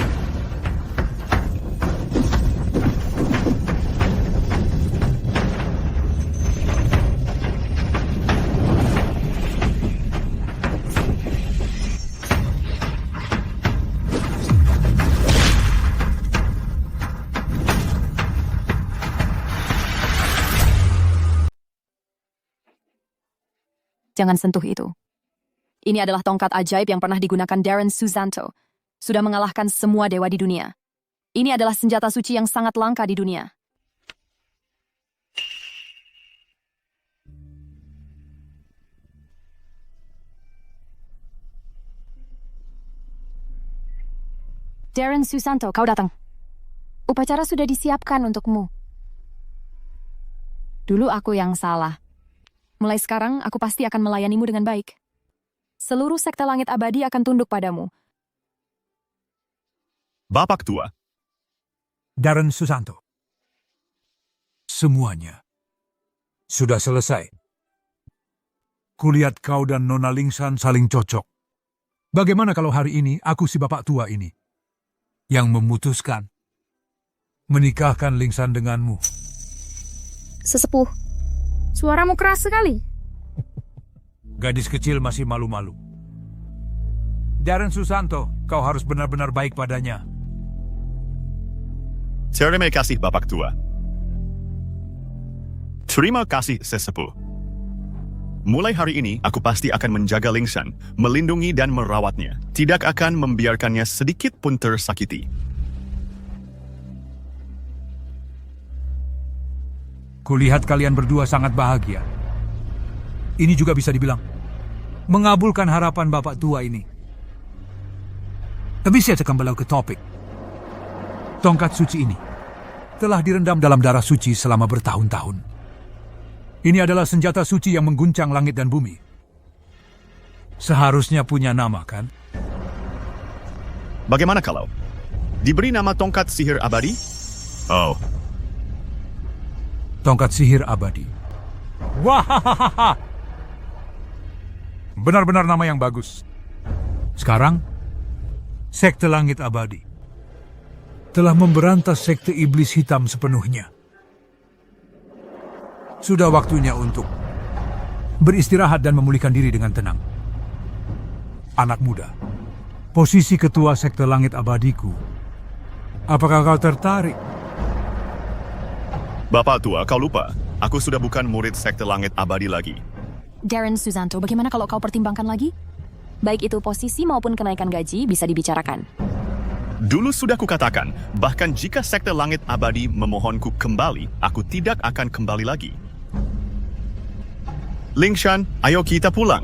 Jangan sentuh itu. Ini adalah tongkat ajaib yang pernah digunakan Darren Susanto. Sudah mengalahkan semua dewa di dunia. Ini adalah senjata suci yang sangat langka di dunia. Darren Susanto, kau datang. Upacara sudah disiapkan untukmu. Dulu aku yang salah. Mulai sekarang, aku pasti akan melayanimu dengan baik. Seluruh sekte langit abadi akan tunduk padamu. Bapak tua, Darren Susanto. Semuanya sudah selesai. Kulihat kau dan Nona Lingsan saling cocok. Bagaimana kalau hari ini aku si bapak tua ini yang memutuskan menikahkan Lingsan denganmu? Sesepuh, suaramu keras sekali. Gadis kecil masih malu-malu. Darren Susanto, kau harus benar-benar baik padanya. terima kasih Bapak tua. Terima kasih sesepuh. Mulai hari ini, aku pasti akan menjaga Lingsan, melindungi dan merawatnya. Tidak akan membiarkannya sedikit pun tersakiti. Kulihat kalian berdua sangat bahagia. Ini juga bisa dibilang mengabulkan harapan bapak tua ini. Tapi saya akan kembali ke topik. Tongkat suci ini telah direndam dalam darah suci selama bertahun-tahun. Ini adalah senjata suci yang mengguncang langit dan bumi. Seharusnya punya nama, kan? Bagaimana kalau diberi nama tongkat sihir abadi? Oh, tongkat sihir abadi. Wah, benar-benar nama yang bagus. Sekarang, sekte langit abadi telah memberantas sekte iblis hitam sepenuhnya. Sudah waktunya untuk beristirahat dan memulihkan diri dengan tenang. Anak muda, posisi ketua sekte langit abadiku. Apakah kau tertarik? Bapak tua, kau lupa. Aku sudah bukan murid sekte langit abadi lagi. Darren Susanto, bagaimana kalau kau pertimbangkan lagi? Baik itu posisi maupun kenaikan gaji bisa dibicarakan. Dulu sudah kukatakan, bahkan jika sekte langit abadi memohonku kembali, aku tidak akan kembali lagi. Lingshan, ayo kita pulang.